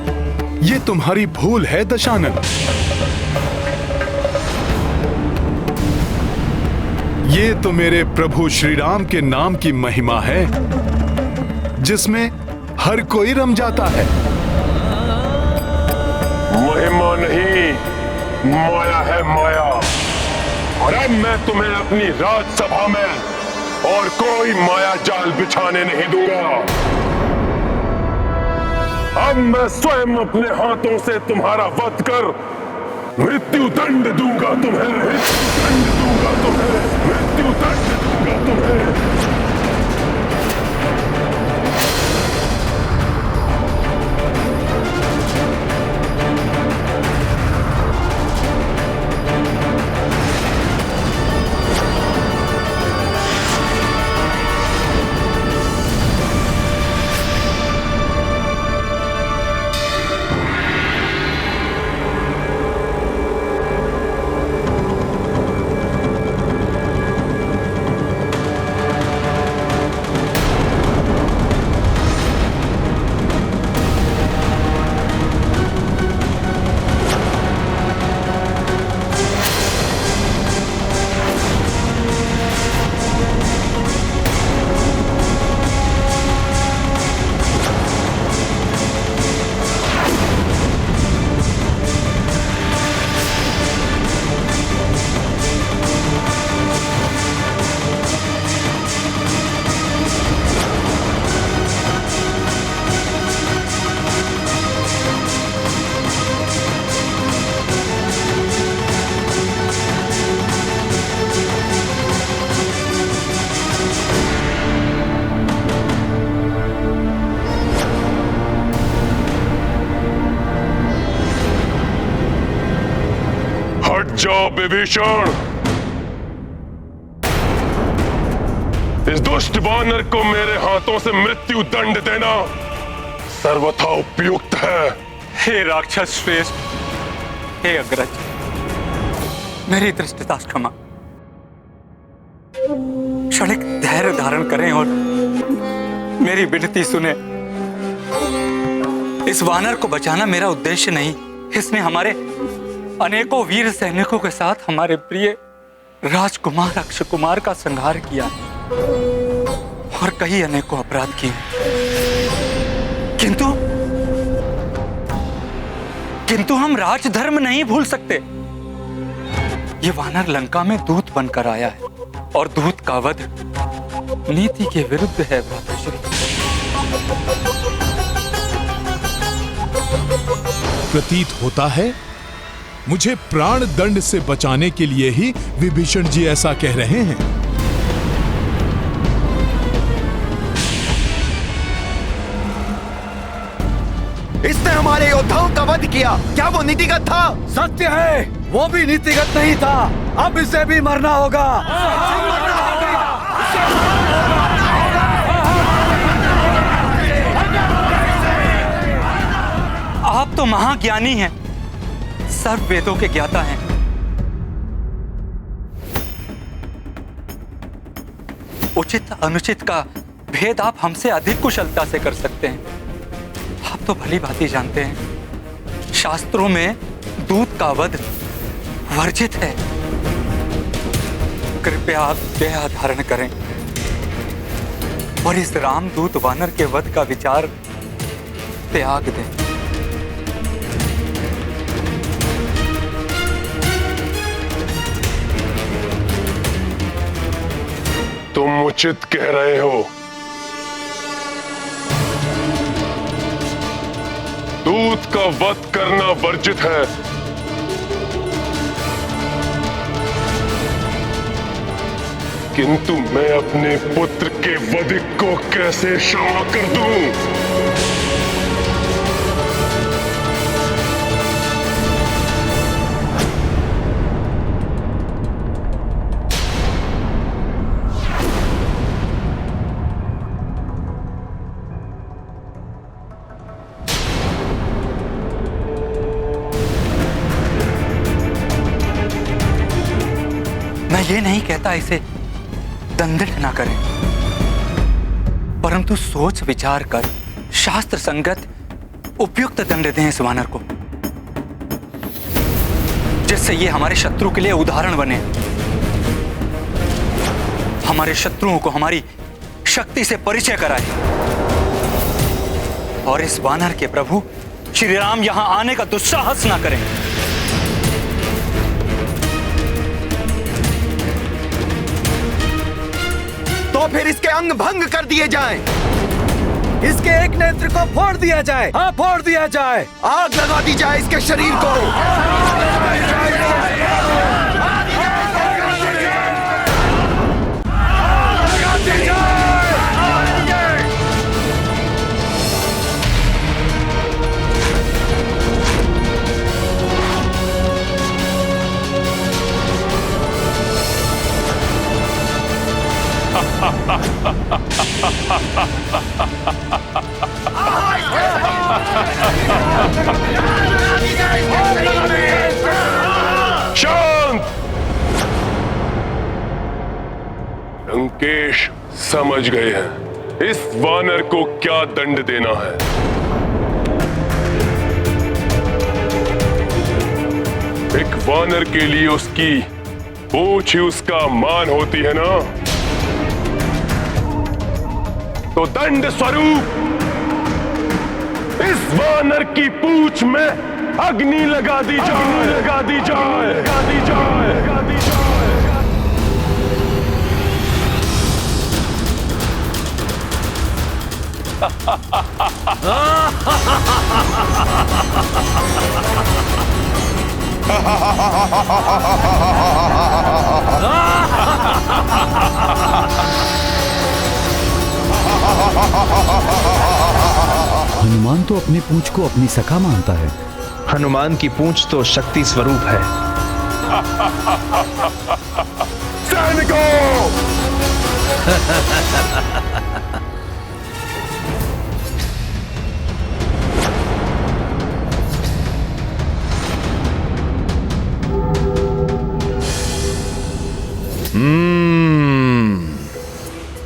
ये तुम्हारी भूल है दशानन। ये तो मेरे प्रभु श्री राम के नाम की महिमा है, जिसमें हर कोई रम जाता है। महिमा नहीं, माया है माया। और अब मैं तुम्हें अपनी राजसभा में और कोई माया जाल बिछाने नहीं दूंगा। अब मैं स्वयं अपने हाथों से तुम्हारा वध कर मृत्यु दंड दूंगा तुम्हें, मृत्यु दंड दूंगा तुम्हें, मृत्यु दंड दूंगा तुम्हें। जाओ विभीषण, इस दुष्ट वानर को मेरे हाथों से मृत्यु दंड देना सर्वथा उपयुक्त है। हे राक्षस श्रेष्ठ, हे अग्रज, मेरी दृष्टता क्षमा। क्षणिक धैर्य धारण करें और मेरी विनती सुने। इस वानर को बचाना मेरा उद्देश्य नहीं। इसने हमारे अनेकों वीर सैनिकों के साथ हमारे प्रिय राजकुमार अक्षय कुमार का संहार किया और कई अनेकों अपराध किए, किंतु हम राजधर्म नहीं भूल सकते। ये वानर लंका में दूत बनकर आया है और दूत का वध नीति के विरुद्ध है भ्राताश्री। प्रतीत होता है मुझे प्राण दंड से बचाने के लिए ही विभीषण जी ऐसा कह रहे हैं। इसने हमारे योद्धाओं का वध किया, क्या वो नीतिगत था? सत्य है, वो भी नीतिगत नहीं था। अब इसे भी मरना होगा। आप तो महाज्ञानी हैं, सर्व वेदों के ज्ञाता हैं। उचित अनुचित का भेद आप हमसे अधिक कुशलता से कर सकते हैं। आप तो भली भांति जानते हैं, शास्त्रों में दूत का वध वर्जित है। कृपया आप दया धारण करें और इस रामदूत वानर के वध का विचार त्याग दें। तुम उचित कह रहे हो। दूत का वध करना वर्जित है, किंतु मैं अपने पुत्र के वध को कैसे क्षमा कर दूं? मैं ये नहीं कहता इसे दंडित ना करें, परंतु सोच विचार कर शास्त्र संगत उपयुक्त दंड दें इस वानर को, जिससे ये हमारे शत्रु के लिए उदाहरण बने। हमारे शत्रुओं को हमारी शक्ति से परिचय कराए और इस वानर के प्रभु श्री राम यहां आने का दुस्साहस ना करें। तो फिर इसके अंग भंग कर दिए जाएं। इसके एक नेत्र को फोड़ दिया जाए। हाँ, फोड़ दिया जाए। आग लगा दी जाए इसके शरीर को। शांत! लंकेश समझ गए हैं इस वानर को क्या दंड देना है। एक वानर के लिए उसकी पूंछ ही उसका मान होती है ना, तो दंड स्वरूप इस वानर की पूंछ में अग्नि लगा दी जाए, लगा दी जाए, लगा दी जाए, लगा दी जाए। हनुमान तो अपनी पूंछ को अपनी सखा मानता है। हनुमान की पूंछ तो शक्ति स्वरूप है। सैनिकों!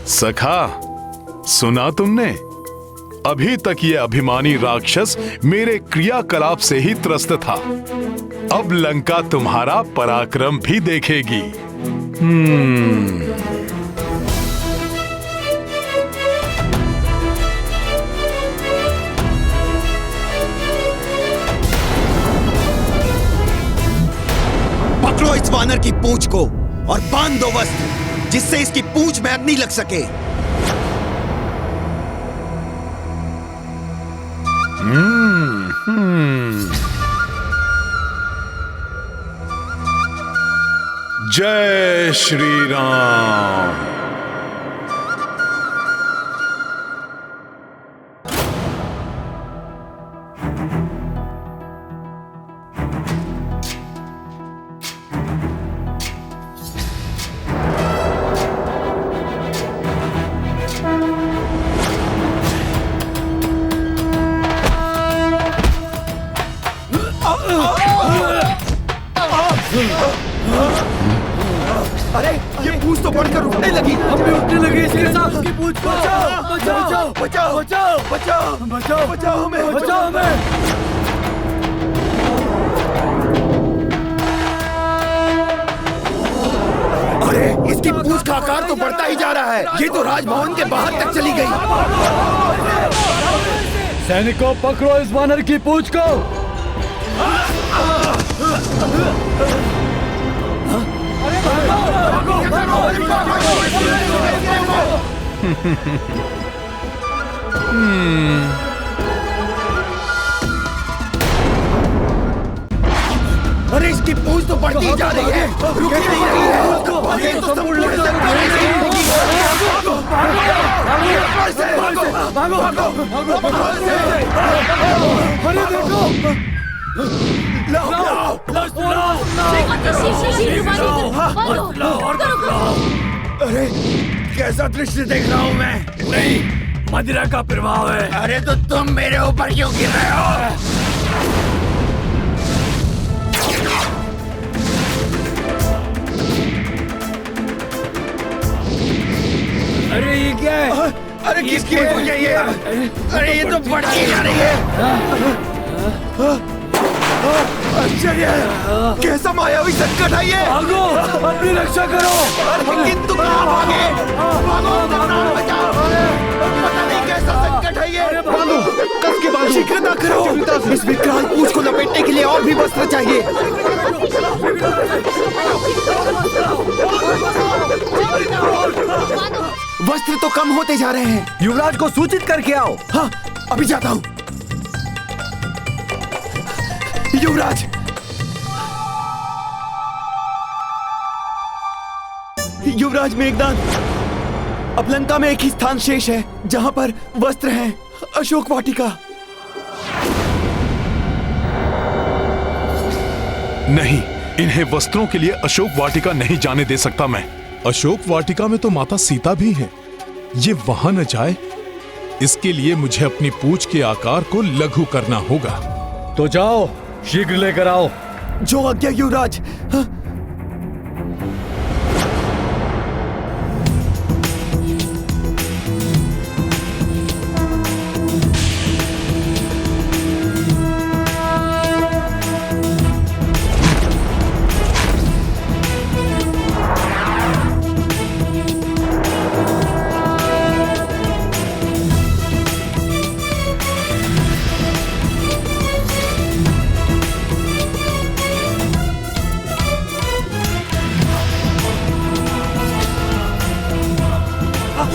सखा, सुना तुमने? अभी तक ये अभिमानी राक्षस मेरे क्रियाकलाप से ही त्रस्त था। अब लंका तुम्हारा पराक्रम भी देखेगी। पकड़ो इस वानर की पूंछ को और बांध दो वस्त्र, जिससे इसकी पूंछ में अग्नि लग सके। जय श्री राम। अरे ये पूंछ तो बढ़कर उठने लगी। हम भी उठने लगे इसके साथ। उसकी पूंछ को बचाओ बचाओ बचाओ बचाओ बचाओ बचाओ बचाओ हमें बचाओ हमें। अरे इसकी पूंछ का आकार तो बढ़ता ही जा रहा है। ये तो राजभवन के बाहर तक चली गई। सैनिकों, पकड़ो इस वानर की पूंछ को। अरे इसकी पूंछ तो बढ़ती जा रही है, रुक नहीं रही है। ये तो संपूर्ण अरे देखो, अरे कैसा दृश्य देख रहा हूँ मैं? नहीं, मदिरा का प्रभाव है। अरे तो तुम मेरे ऊपर क्यों गिर रहे हो? अरे ये क्या है? अरे किसकी वजह है ये? अरे ये तो बढ़ती जा रही है। आश्चर्य है, कैसा मायावी संकट है ये। भागो, अपनी रक्षा करो। किंतु कहाँ भागे? भागो, प्राण बचाओ। पता नहीं कैसा संकट है ये। बांधो, कस के बांधो। शीघ्रता करो। इस विकराल पूंछ को लपेटने के लिए और भी वस्त्र चाहिए। वस्त्र तो कम होते जा रहे हैं। युवराज को सूचित करके आओ। हाँ, अभी जाता हूँ। युवराज, युवराज मेघनाद, अब लंका में एक ही स्थान शेष है जहां पर वस्त्र हैं, अशोक वाटिका। नहीं, इन्हें वस्त्रों के लिए अशोक वाटिका नहीं जाने दे सकता मैं। अशोक वाटिका में तो माता सीता भी है। ये वहां न जाए, इसके लिए मुझे अपनी पूंछ के आकार को लघु करना होगा। तो जाओ, शीघ्र लेकर आओ। जो आज्ञा युवराज। हाँ?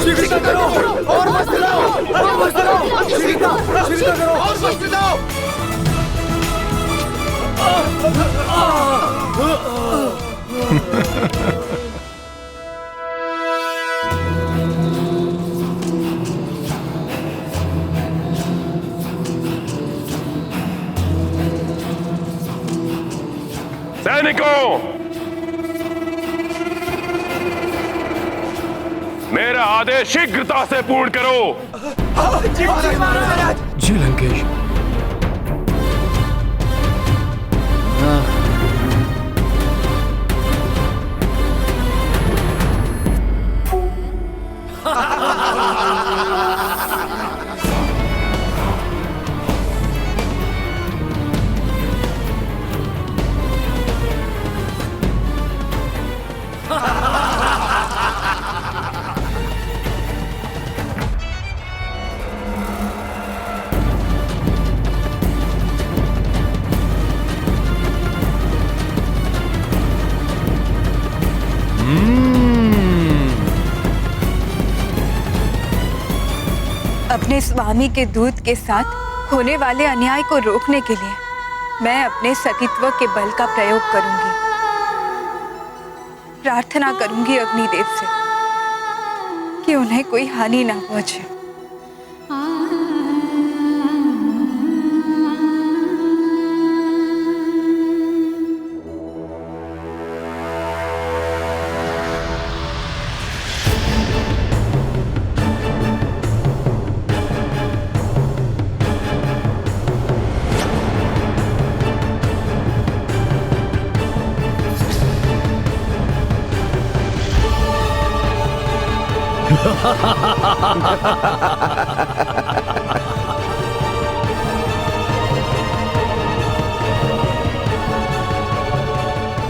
शीघ्र करो, और वस्त्र लाओ, और वस्त्र लाओ, शीघ्र करो, और वस्त्र लाओ। सैनिकों, मेरा आदेश शीघ्रता से पूर्ण करो। जी महाराज। जी लंकेश। अपने स्वामी के दूत के साथ होने वाले अन्याय को रोकने के लिए मैं अपने सतीत्व के बल का प्रयोग करूंगी। प्रार्थना करूंगी अग्निदेव से कि उन्हें कोई हानि ना पहुंचे।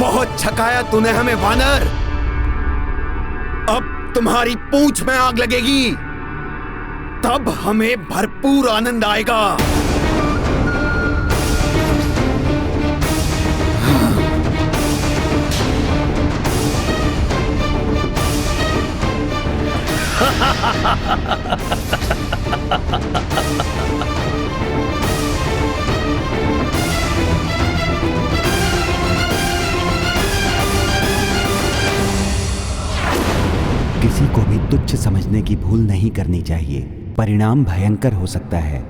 बहुत छकाया तूने हमें वानर। अब तुम्हारी पूंछ में आग लगेगी, तब हमें भरपूर आनंद आएगा। किसी को भी तुच्छ समझने की भूल नहीं करनी चाहिए। परिणाम भयंकर हो सकता है।